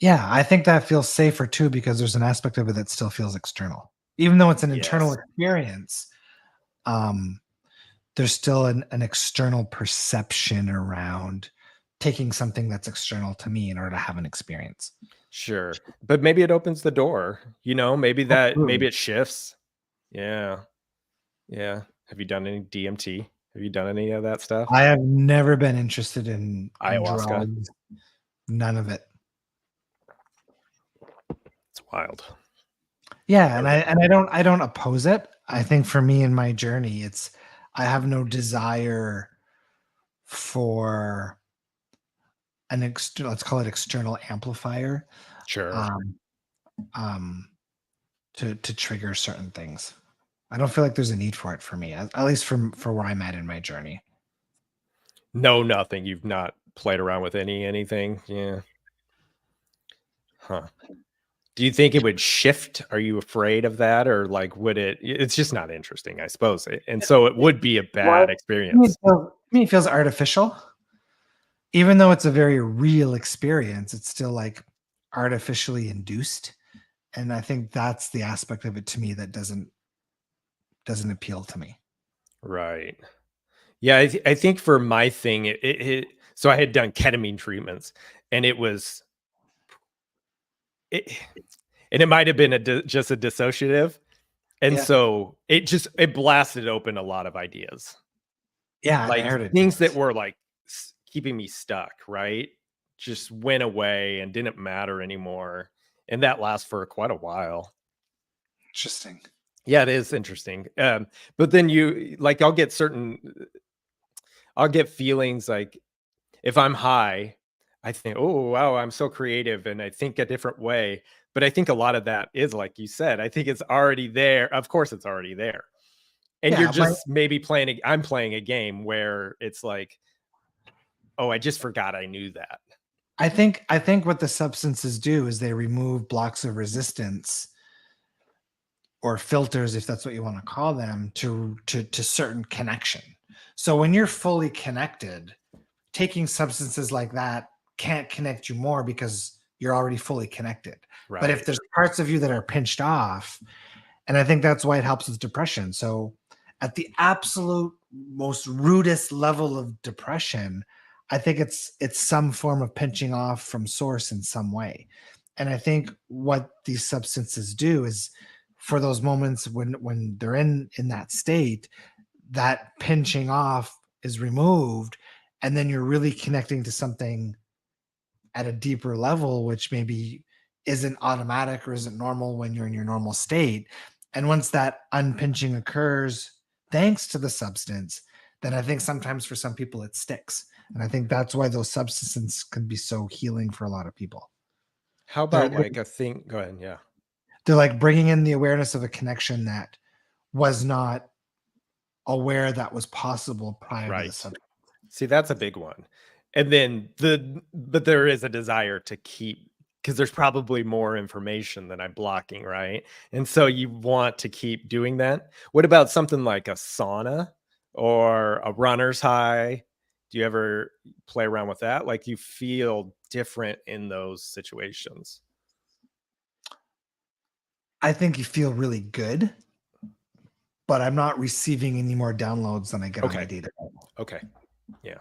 Yeah, I think that feels safer too because there's an aspect of it that still feels external. Even though it's an internal Yes, experience, um, there's still an external perception around taking something that's external to me in order to have an experience. sure, but maybe it opens the door. Maybe Absolutely. it shifts. Yeah, yeah. Have you done any DMT? Have you done any of that stuff? I have never been interested in Ayahuasca. drugs, none of it. It's wild. Yeah, and I don't oppose it. I think for me in my journey, I have no desire for let's call it external amplifier, Sure. um, um, to trigger certain things. I don't feel like there's a need for it for me, at least for where I'm at in my journey. No, nothing. You've not played around with anything? Yeah. Huh. Do you think it would shift? Are you afraid of that? Or like would it's just not interesting, I suppose. And so it would be a Well, bad to me, experience. it feels artificial, even though it's a very real experience. It's still like artificially induced, and I think that's the aspect of it to me that doesn't appeal to me. Right. Yeah, I think for my thing, so I had done ketamine treatments and it and it might have been just a dissociative. And Yeah, so it blasted open a lot of ideas. yeah, I Like heard it things that does. were like keeping me stuck, right? Just went away and didn't matter anymore. And that lasts for quite a while. Interesting. Yeah, it is interesting. But then like I'll get feelings like if I'm high, I think, oh wow, I'm so creative and I think a different way. But I think a lot of that is like you said, I think it's already there. Of course it's already there. And you're Yeah, just maybe I'm playing a game where it's like, oh, I just forgot I knew that. I think what the substances do is they remove blocks of resistance or filters, if that's what you want to call them, to certain connection. So when you're fully connected, taking substances like that can't connect you more because you're already fully connected. But if Right. there's parts of you that are pinched off, and I think that's why it helps with depression. So at the absolute most rudest level of depression, I think it's some form of pinching off from source in some way. And I think what these substances do is for those moments when they're in that state, that pinching off is removed, and then you're really connecting to something at a deeper level, which maybe isn't automatic or isn't normal when you're in your normal state. And once that unpinching occurs, thanks to the substance, then I think sometimes for some people it sticks. And I think that's why those substances can be so healing for a lot of people. How They're about like a thing? Go ahead. Yeah. they're like bringing in the awareness of a connection that was not aware that was possible prior to the Right. substance. See, that's a big one. And then but there is a desire to keep because there's probably more information that I'm blocking, right? And so you want to keep doing that. What about something like a sauna or a runner's high? Do you ever play around with that? Like you feel different in those situations. I think you feel really good, but I'm not receiving any more downloads than I get on my Okay. data. Okay. Yeah.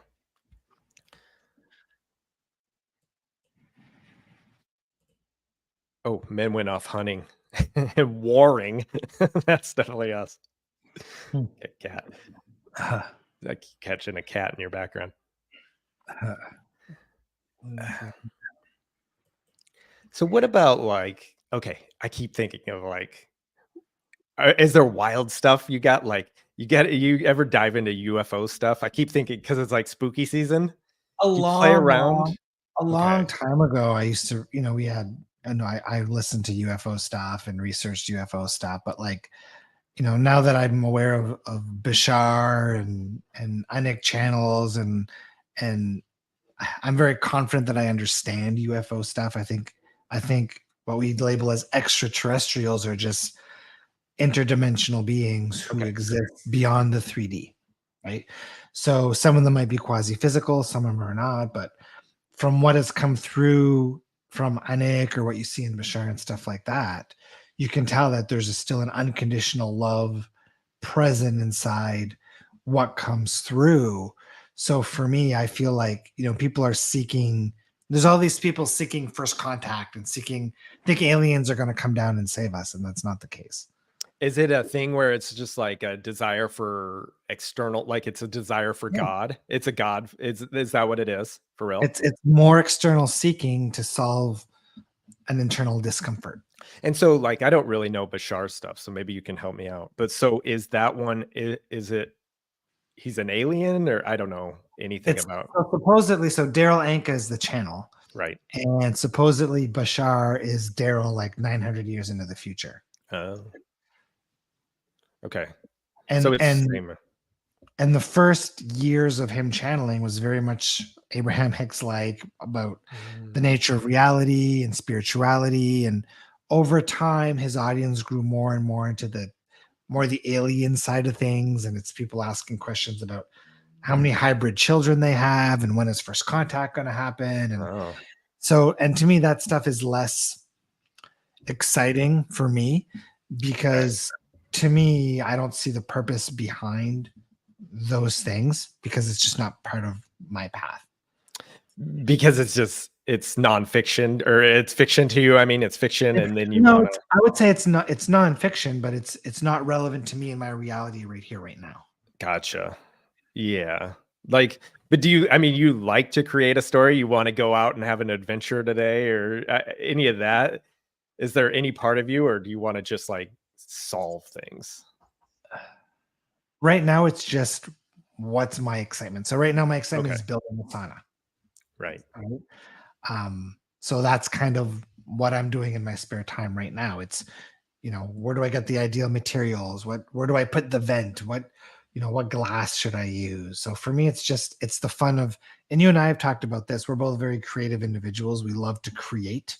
Oh, men went off hunting and warring. That's definitely us. Hmm. A cat. Uh, Like catching a cat in your background. uh, So what about like, okay, I keep thinking of like, is there wild stuff you got? Like you ever dive into UFO stuff? I keep thinking because it's like spooky season. a Do you play long, around? long, a Okay. long time ago, I used to, we had, I know I listened to UFO stuff and researched UFO stuff, but like, now that I'm aware of Bashar and Anik channels and I'm very confident that I understand UFO stuff. I think what we label as extraterrestrials are just interdimensional beings who Okay. exist beyond the 3D, right? So some of them might be quasi-physical, some of them are not, but from what has come through from Anik or what you see in Bashar and stuff like that, you can tell that there's still an unconditional love present inside what comes through. So for me, I feel like, people are seeking, there's all these people seeking first contact and think aliens are going to come down and save us. And that's not the case. Is it a thing where it's just like a desire for external, like it's a desire for Yeah. God? It's a God. Is that what it is for real? It's more external seeking to solve an internal discomfort. And so like I don't really know Bashar stuff, so maybe you can help me out. But so is that one is it he's an alien or I don't know anything It's about so supposedly, so Daryl Anka is the channel, right. and supposedly Bashar is Daryl like 900 years into the future. Oh, okay. So And it's and same. and the first years of him channeling was very much Abraham-Hicks like about the Mm, nature of reality and spirituality. And over time, his audience grew more and more into the alien side of things. And it's people asking questions about how many hybrid children they have and when is first contact going to happen. And oh, so, and to me, that stuff is less exciting for me okay. because to me, I don't see the purpose behind those things because it's just not part of my path. Because it's nonfiction or it's fiction to you. I mean, it's fiction, It's and then you no, want to. it's, I would say it's nonfiction, but it's not relevant to me in my reality right here, right now. Gotcha. Yeah. Like, but I mean, you like to create a story? You want to go out and have an adventure today or any of that? Is there any part of you, or do you want to just like solve things? Right now, it's just what's my excitement. So right now, my excitement Okay. is building the sauna. Right. Right? So that's kind of what I'm doing in my spare time right now. It's, where do I get the ideal materials? Where do I put the vent? What glass should I use? So for me, it's the fun of, and you and I have talked about this. We're both very creative individuals. We love to create.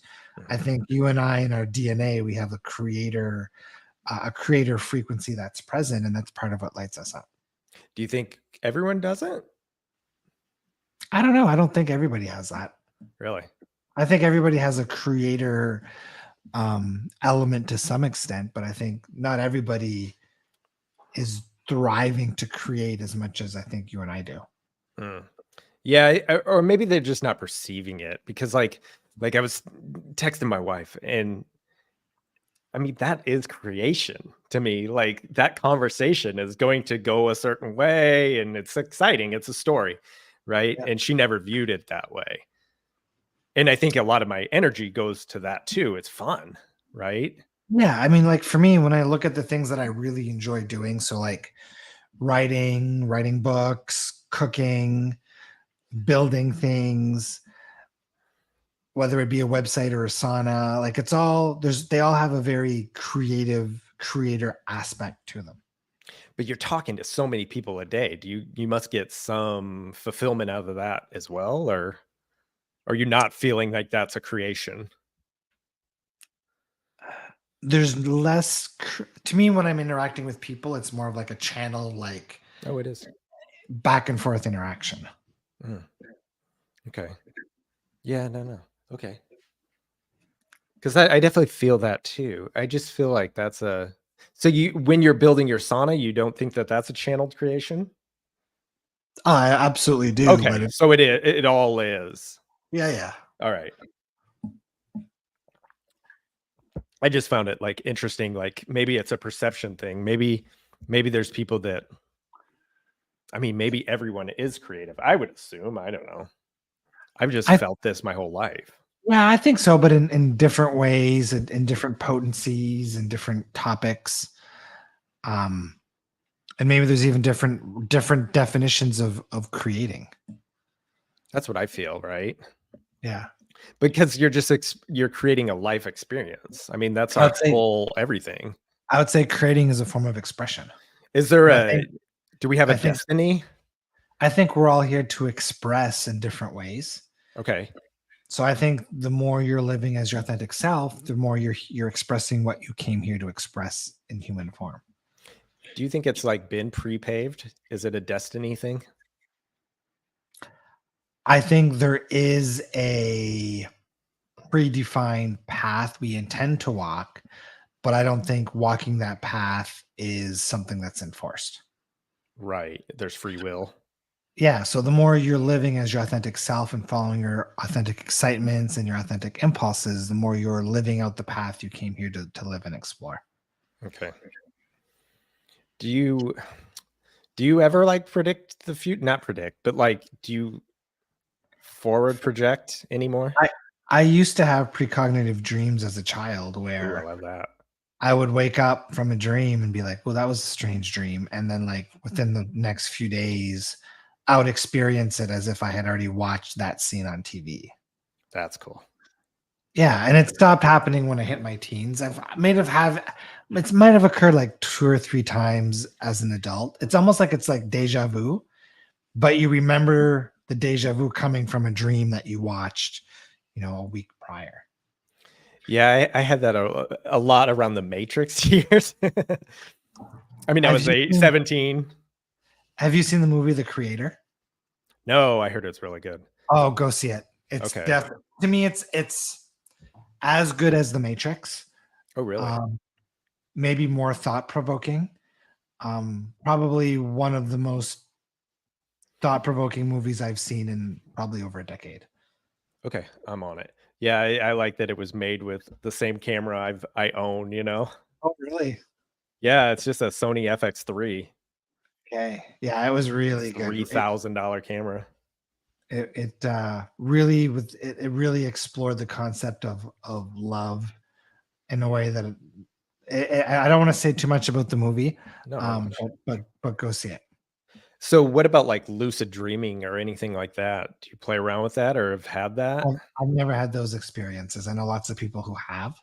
I Mhm. think you and I in our DNA, we have a creator frequency that's present, and that's part of what lights us up. Do you think everyone doesn't? I don't know. I don't think everybody has that. Really? I think everybody has a creator element to some extent, but I think not everybody is thriving to create as much as I think you and I do. Mm. Yeah, or maybe they're just not perceiving it because like I was texting my wife and I mean that is creation to me. Like that conversation is going to go a certain way and it's exciting. It's a story, right? Yeah. And she never viewed it that way. And I think a lot of my energy goes to that too. It's fun, right? Yeah, I mean, like for me, when I look at the things that I really enjoy doing, so like writing books, cooking, building things, whether it be a website or a sauna, like they all have a very creative creator aspect to them. But you're talking to so many people a day. You must get some fulfillment out of that as well, or are you not feeling like that's a creation? There's less to me when I'm interacting with people, it's more of like a channel, like Oh, it is. back and forth interaction. Mm, okay. Yeah, no, no. Okay. Because I definitely feel that too. I just feel like that's a so you when you're building your sauna, you don't think that that's a channeled creation? I absolutely do, Okay, but so it all is. yeah, yeah. All right. I just found it like interesting. Like maybe it's a perception thing. Maybe there's people that I mean, maybe everyone is creative. I would assume. I don't know. I've just I felt this my whole life. Yeah, I think so, but in different ways and in different potencies and different topics. Um, and maybe there's even different definitions of creating. That's what I feel, right? Yeah. Because you're just you're creating a life experience. I mean, that's I our would say whole everything. I would say creating is a form of expression. Is there And a do we have a I think destiny? I think we're all here to express in different ways. Okay. So I think the more you're living as your authentic self, the more you're expressing what you came here to express in human form. Do you think it's like been pre-paved? Is it a destiny thing? I think there is a predefined path we intend to walk, but I don't think walking that path is something that's enforced. Right. There's free will. Yeah. So the more you're living as your authentic self and following your authentic excitements and your authentic impulses, the more you're living out the path you came here to live and explore. Okay. Do you do you ever like predict the future? Not predict, but like do you forward project anymore? I I used to have precognitive dreams as a child Ooh, I where love that. I would wake up from a dream and be like, well, that was a strange dream. And then like within the next few days, I would experience it as if I had already watched that scene on TV. That's cool. Yeah, and it stopped happening when I hit my teens. I've made have have It might have occurred like 2 or 3 times as an adult. It's almost like it's like deja vu, but you remember the deja vu coming from a dream that you watched, a week prior. Yeah, I had that a lot around the Matrix years. I mean, I Have was you seen 17. have you seen the movie The Creator? No, I heard it's really good. Oh, go see it. It's Okay. definitely to me, it's as good as The Matrix. Oh, really? Um, Maybe more thought provoking. Probably one of the most thought provoking movies I've seen in probably over a decade. Okay, I'm on it. Yeah, I like that it was made with the same camera I own, you know? Oh, really? Yeah, it's just a Sony FX3. Okay. Yeah, it was really good. $3,000 camera. It really explored the concept of love in a way that I don't want to say too much about the movie, Not much. but go see it. So what about like lucid dreaming or anything like that? Do you play around with that or have had that? I've never had those experiences. I know lots of people who have.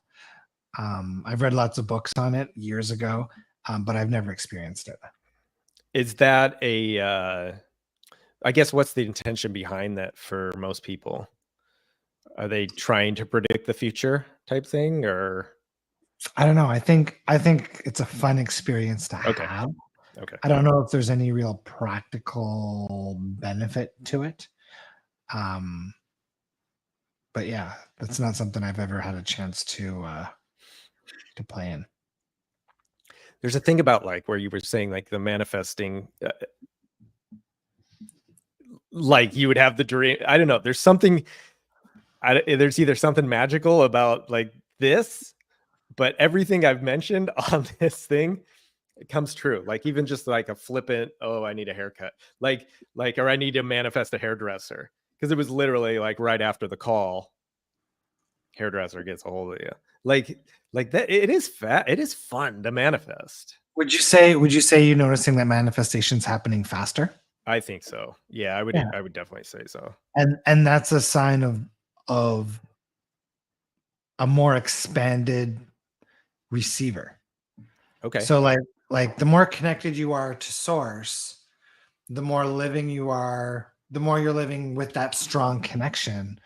I've read lots of books on it years ago, but I've never experienced it. Is that I guess what's the intention behind that for most people? Are they trying to predict the future type thing or I don't know. I think it's a fun experience to okay. have. Okay. I don't know if there's any real practical benefit to it. Um, but yeah, that's not something I've ever had a chance to play in. There's a thing about like where you were saying like the manifesting like you would have the dream. I don't know. There's something there's either something magical about like this, but everything I've mentioned on this thing it comes true. Like even just like a flippant, oh, I need a haircut. Or I need to manifest a hairdresser. Because it was literally like right after the call, hairdresser gets a hold of you. Like that it is it is fun to manifest. Would you say you're noticing that manifestation's happening faster? I think so. Yeah, Yeah. I would definitely say so. And that's a sign of a more expanded receiver. Okay. So like the more connected you are to source, the more living you are, the more you're living with that strong connection,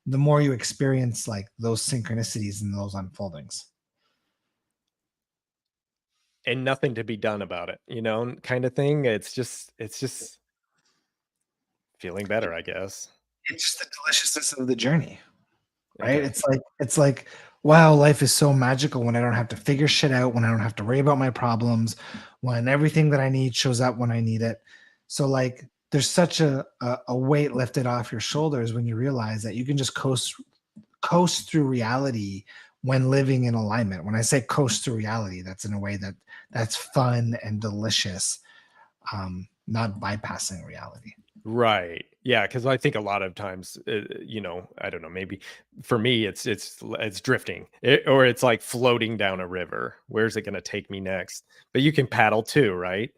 the more you experience like those synchronicities and those unfoldings. And nothing to be done about it, kind of thing. It's just feeling better, I guess. It's just the deliciousness of the journey, right? Okay. It's like, wow, life is so magical when I don't have to figure shit out, when I don't have to worry about my problems, when everything that I need shows up when I need it. So like there's such a weight lifted off your shoulders when you realize that you can just coast through reality when living in alignment. When I say coast through reality, that's in a way that's fun and delicious, not bypassing reality. Right. Yeah, because I think a lot of times, I don't know, maybe for me, it's drifting, or it's like floating down a river. Where's it going to take me next? But you can paddle too, right?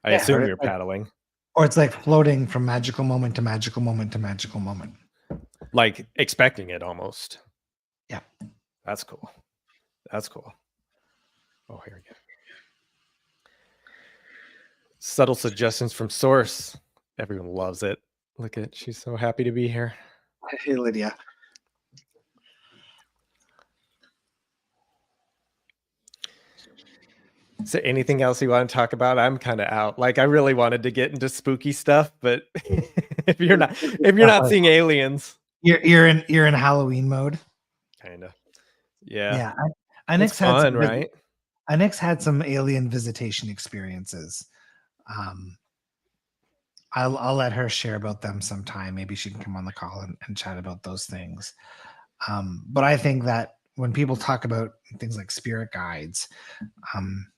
I Yeah, assume you're paddling, or it's like floating from magical moment to magical moment to magical moment. like expecting it almost. Yeah. That's cool. That's cool. Oh, here we go. Subtle suggestions from source. Everyone loves it. Look at she's so happy to be here. Hey, Lydia. Is there anything else you want to talk about? I'm kind of out. Like I really wanted to get into spooky stuff, but if you're not seeing aliens, You're in Halloween mode. kind of. Yeah. Yeah, It's Onyx had fun, some right? Onyx had some alien visitation experiences. Um, I'll let her share about them sometime. Maybe she can come on the call and chat about those things. But I think that when people talk about things like spirit guides,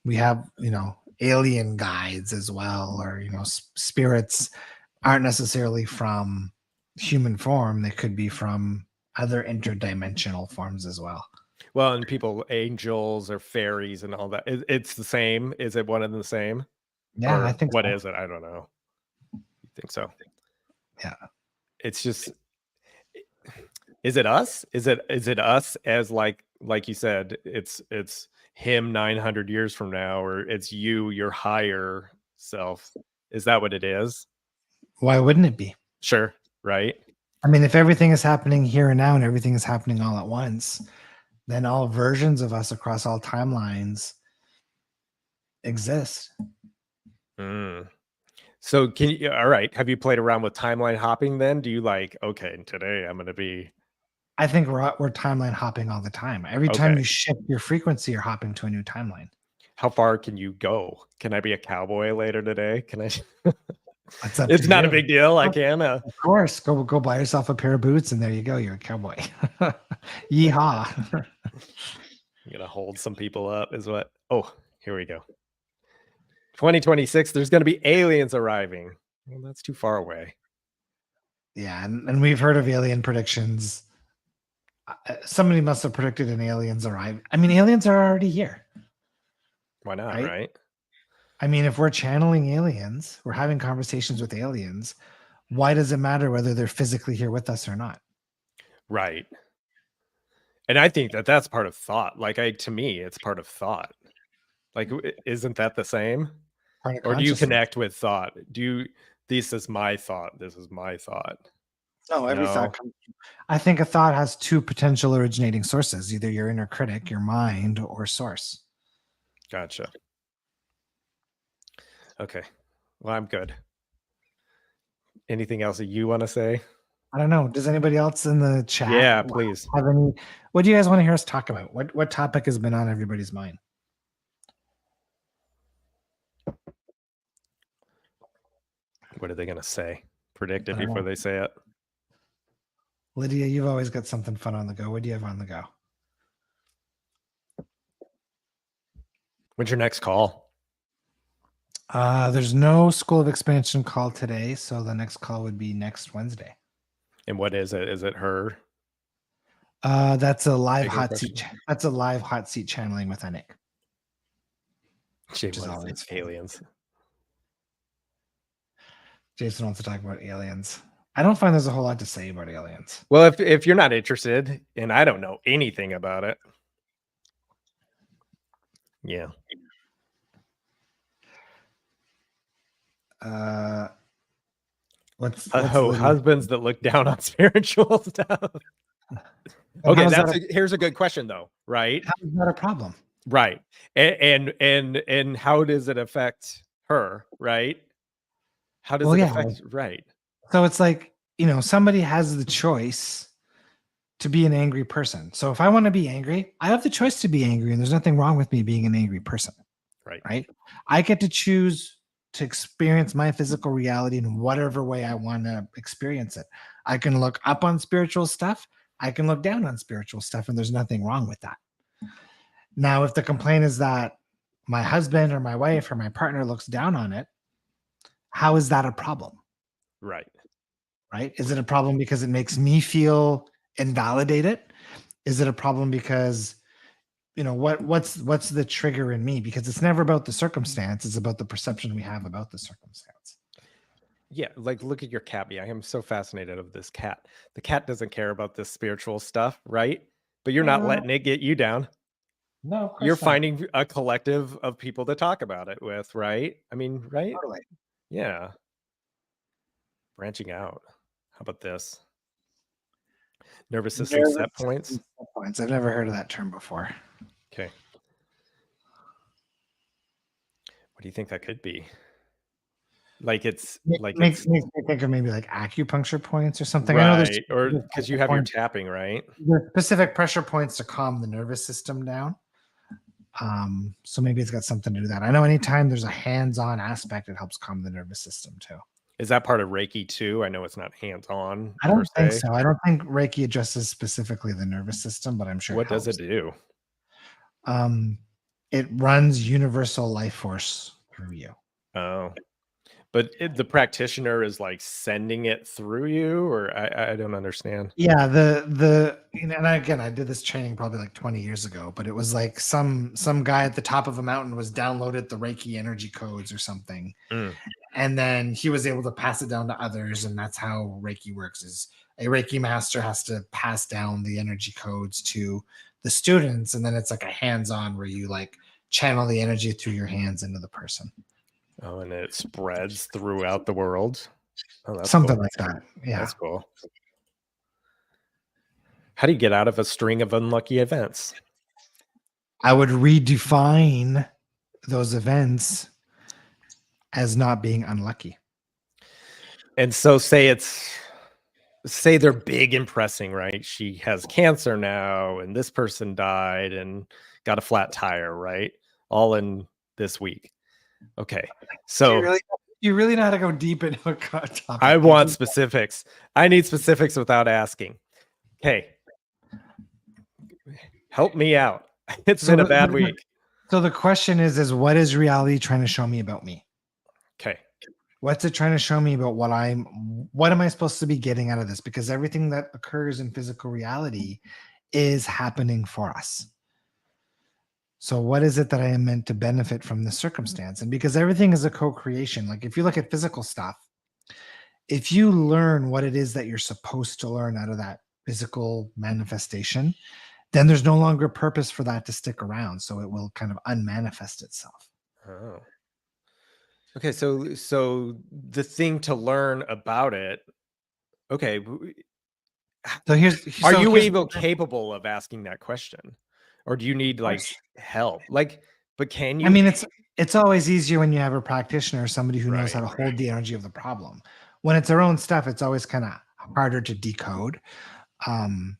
we have alien guides as well, or spirits aren't necessarily from human form. They could be from other interdimensional forms as well. Well, and people, angels or fairies and all that. It's the same. Is it one and the same? Yeah, I Or think what so. is it? I don't know. You think so? Yeah. It's just is it us? Is it us as like you said, it's him 900 years from now, or it's you, your higher self. Is that what it is? Why wouldn't it be? Sure, right? I mean, if everything is happening here and now and everything is happening all at once, then all versions of us across all timelines exist. Mm. So can you all right, have you played around with timeline hopping then? Do you like, okay, today I'm gonna be I think we're timeline hopping all the time. Every time okay. you shift your frequency, you're hopping to a new timeline. How far can you go? Can I be a cowboy later today? Can I It's up to It's not a you. big deal. I can. Of course, go buy yourself a pair of boots, and there you go. You're a cowboy. Yeehaw! I'm gonna hold some people up is what. Oh, here we go. 2026, there's going to be aliens arriving. Well, that's too far away. Yeah, and we've heard of alien predictions. Somebody must have predicted an aliens arrive. I mean, aliens are already here. Why not, right? right? I mean, if we're channeling aliens, we're having conversations with aliens, why does it matter whether they're physically here with us or not? Right. And I think that that's part of thought. Like, to me, it's part of thought. Like, isn't that the same? Part of Or do you consciousness. connect with thought? This is my thought. This is my thought. No, every No? thought comes. I think a thought has two potential originating sources, either your inner critic, your mind, or source. Gotcha. Okay. Well, I'm good. Anything else that you want to say? I don't know. Does anybody else in the chat Yeah, please. have any? What do you guys want to hear us talk about? What topic has been on everybody's mind? What are they going to say? Predict it I don't before know. they say it. Lydia, you've always got something fun on the go. What do you have on the go? When's your next call? There's no School of Expansion call today, so the next call would be next Wednesday. And what is it? Is it her? That's a live Bigger hot seat. question? That's a live hot seat channeling with Anik. She Which is wants always fun. aliens. Jason wants to talk about aliens. I don't find there's a whole lot to say about aliens. Well, if you're not interested, and I don't know anything about it, yeah. What's husbands that look down on spiritual stuff. Okay, here's a good question though, right? How is that a problem? Right. And how does it affect her, right? How does it affect right? So it's like, somebody has the choice to be an angry person. So if I want to be angry, I have the choice to be angry, and there's nothing wrong with me being an angry person. Right? I get to choose to experience my physical reality in whatever way I want to experience it. I can look up on spiritual stuff. I can look down on spiritual stuff, and there's nothing wrong with that. Now, if the complaint is that my husband or my wife or my partner looks down on it, how is that a problem? Right. Is it a problem because it makes me feel invalidated? Is it a problem because, what's the trigger in me? Because it's never about the circumstance. It's about the perception we have about the circumstance. Yeah, like look at your cat. I am so fascinated of this cat. The cat doesn't care about this spiritual stuff, right? But you're not letting it get you down. No, you're finding a collective of people to talk about it with, right? I mean, right? Totally. Yeah. Branching out. How about this? Nervous system set points. I've never heard of that term before. Okay. What do you think that could be? Like it's makes me think of maybe like acupuncture points or something. Right. I know there's or because you have your tapping, right? There's specific pressure points to calm the nervous system down. So maybe it's got something to do with that. I know anytime there's a hands-on aspect, it helps calm the nervous system too. Is that part of Reiki too? I know it's not hands-on. I don't think so. I don't think Reiki addresses specifically the nervous system, but I'm sure. What does it do? It runs universal life force through you. Oh, but the practitioner is like sending it through you, or I don't understand. Yeah, and again, I did this training probably like 20 years ago, but it was like some guy at the top of a mountain was downloaded the Reiki energy codes or something. And then he was able to pass it down to others, and that's how Reiki works. Is a Reiki master has to pass down the energy codes to the students, and then it's like a hands-on where you like channel the energy through your hands into the person. Oh, and it spreads throughout the world. Oh, that's something cool. like that. Yeah, that's cool. How do you get out of a string of unlucky events? I would redefine those events as not being unlucky. And so say they're big and pressing, right? She has cancer now, and this person died and got a flat tire, right? All in this week. Okay. So you really know how to go deep into a topic. I want specifics. I need specifics without asking. Okay. Help me out. It's been a bad week. So the question is what is reality trying to show me about me? Okay. What's it trying to show me about what am I supposed to be getting out of this? Because everything that occurs in physical reality is happening for us. So what is it that I am meant to benefit from this circumstance? And because everything is a co-creation, like if you look at physical stuff, if you learn what it is that you're supposed to learn out of that physical manifestation, then there's no longer purpose for that to stick around. So it will kind of unmanifest itself. Oh. Okay, so the thing to learn about it. Okay, So are you here's even capable of asking that question? Or do you need of like course. help? Like, but can I you? mean, it's always easier when you have a practitioner, somebody who knows how Right. to hold the energy of the problem. When it's their own stuff, it's always kind of harder to decode. Um,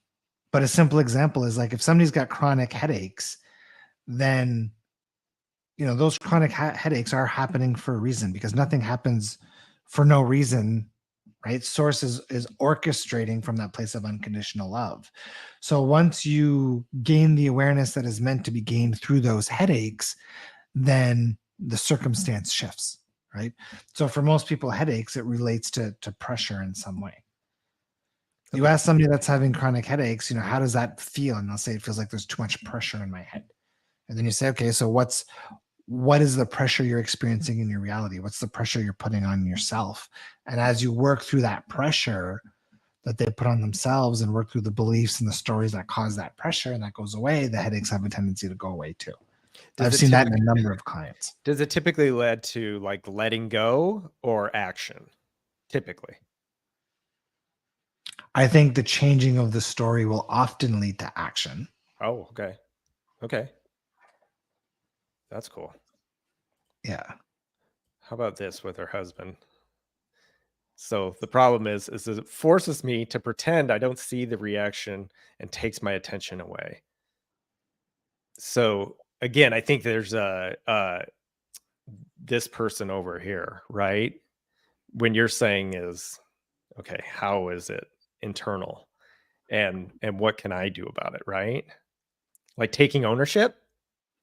but a simple example is like if somebody's got chronic headaches, then those chronic headaches are happening for a reason because nothing happens for no reason, right? Source is orchestrating from that place of unconditional love. So once you gain the awareness that is meant to be gained through those headaches, then the circumstance shifts, right? So for most people, headaches, it relates to pressure in some way. You Okay. ask somebody that's having chronic headaches, how does that feel? And they'll say it feels like there's too much pressure in my head. And then you say, okay, so what is the pressure you're experiencing in your reality? What's the pressure you're putting on yourself? And as you work through that pressure that they put on themselves and work through the beliefs and the stories that cause that pressure and that goes away, the headaches have a tendency to go away too. Does I've it seen that in typically a number of clients. lead to like letting go or action? Typically. I think the changing of the story will often lead to action. Oh, okay. Okay. That's cool. Yeah. How about this with her husband? So the problem is it forces me to pretend I don't see the reaction and takes my attention away. So again, I think there's this person over here, right? When you're saying is, okay, how is it internal? And what can I do about it, right? Like taking ownership?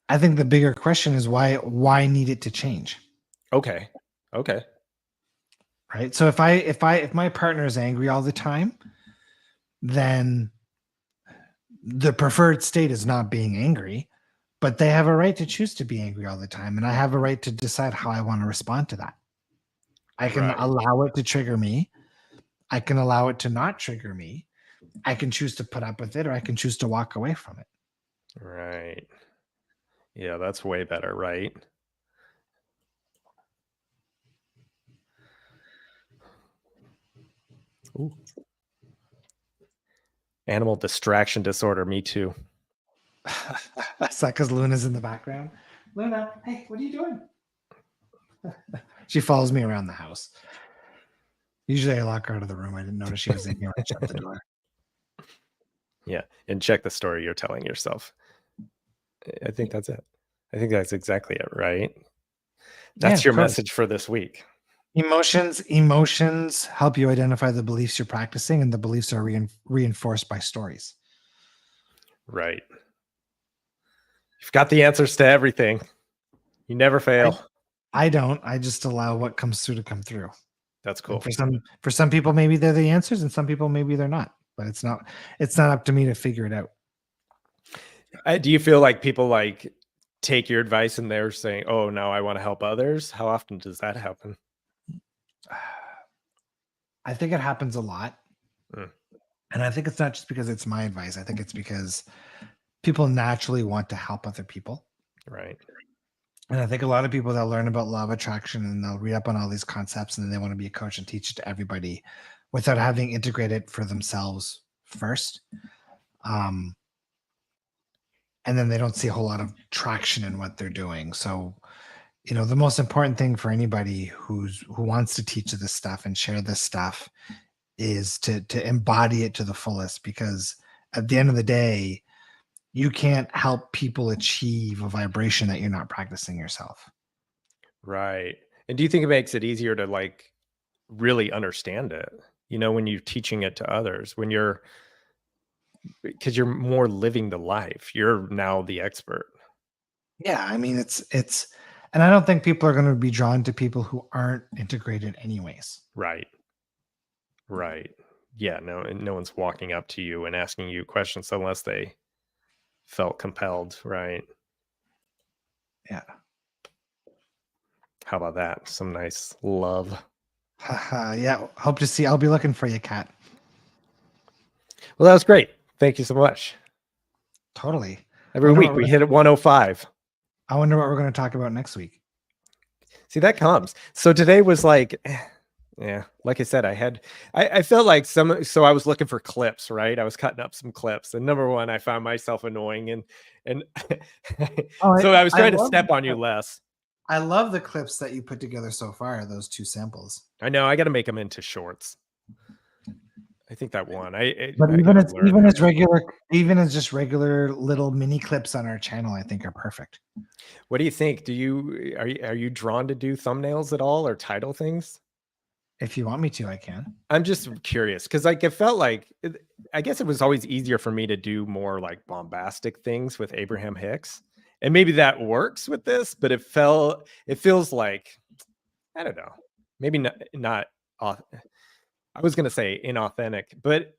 I think the bigger question is why need it to change? Okay. Okay. Right? So if my partner is angry all the time, then the preferred state is not being angry, but they have a right to choose to be angry all the time and I have a right to decide how I want to respond to that. I can Right. allow it to trigger me. I can allow it to not trigger me. I can choose to put up with it or I can choose to walk away from it. Right. Yeah, that's way better, right? Ooh. Animal distraction disorder, me too. That's that because Luna's in the background. Luna, hey, what are you doing? She follows me around the house. Usually I lock her out of the room. I didn't notice she was in here. I shut the door. Yeah, and check the story you're telling yourself. I think that's it. I think that's exactly it, right? Yeah, That's of your course. message for this week. Emotions help you identify the beliefs you're practicing, and the beliefs are reinforced by stories. Right. You've got the answers to everything. You never I, fail. I don't. I just allow what comes through to come through. That's And cool. for some people, maybe they're the answers, and some people maybe they're not. But it's not up to me to figure it out. Do you feel like people like take your advice and they're saying, "Oh, now I want to help others"? How often does that happen? I think it happens a lot. Mm, And I think it's not just because it's my advice. I think it's because people naturally want to help other people. right. And I think a lot of people that learn about law of attraction and they'll read up on all these concepts and then they want to be a coach and teach it to everybody without having integrated for themselves first. Um, and then they don't see a whole lot of traction in what they're doing. So, the most important thing for anybody who wants to teach this stuff and share this stuff is to embody it to the fullest because at the end of the day, you can't help people achieve a vibration that you're not practicing yourself. Right. And do you think it makes it easier to like really understand it? When you're teaching it to others, because you're more living the life. You're now the expert. Yeah, I mean it's and I don't think people are going to be drawn to people who aren't integrated anyways. Right. Right. Yeah, no one's walking up to you and asking you questions unless they felt compelled, right? Yeah. How about that? Some nice love. Haha, yeah, hope to see. I'll be looking for you, Kat. Well, that was great. Thank you so much. Totally. Every week we hit at 105. I wonder what we're going to talk about next week. See, that comes. So today was like, yeah, like I said, I felt like so I was looking for clips, right? I was cutting up some clips, and number one, I found myself annoying, and Oh, so I was I trying to love step on you less. I love the clips that you put together so far, those two samples. I know I got to make them into shorts. I think that one. But I got to learn how to. even as just regular little mini clips on our channel, I think are perfect. What do you think? Are you drawn to do thumbnails at all or title things? If you want me to, I can. I'm just curious because like it felt like I guess it was always easier for me to do more like bombastic things with Abraham-Hicks, and maybe that works with this, but it feels like I don't know, maybe not. I was gonna say inauthentic, but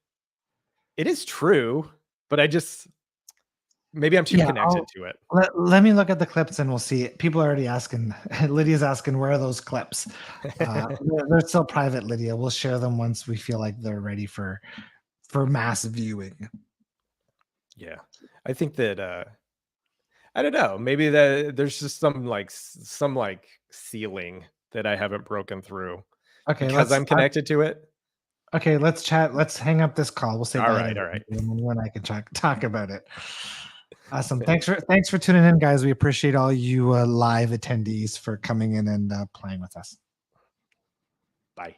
it is true. But I just maybe I'm too Yeah, connected to it. let me look at the clips and we'll see. People are already asking. Lydia's asking, where are those clips? They're still private, Lydia. We'll share them once we feel like they're ready for mass viewing. Yeah, I think that I don't know. Maybe that there's just some like ceiling that I haven't broken through Okay, because I'm connected to it. okay, let's chat. Let's hang up this call. We'll say All bye to right, all everyone, right. and then you and I can talk about it. Awesome. Thanks for tuning in, guys. We appreciate all you live attendees for coming in and playing with us. Bye.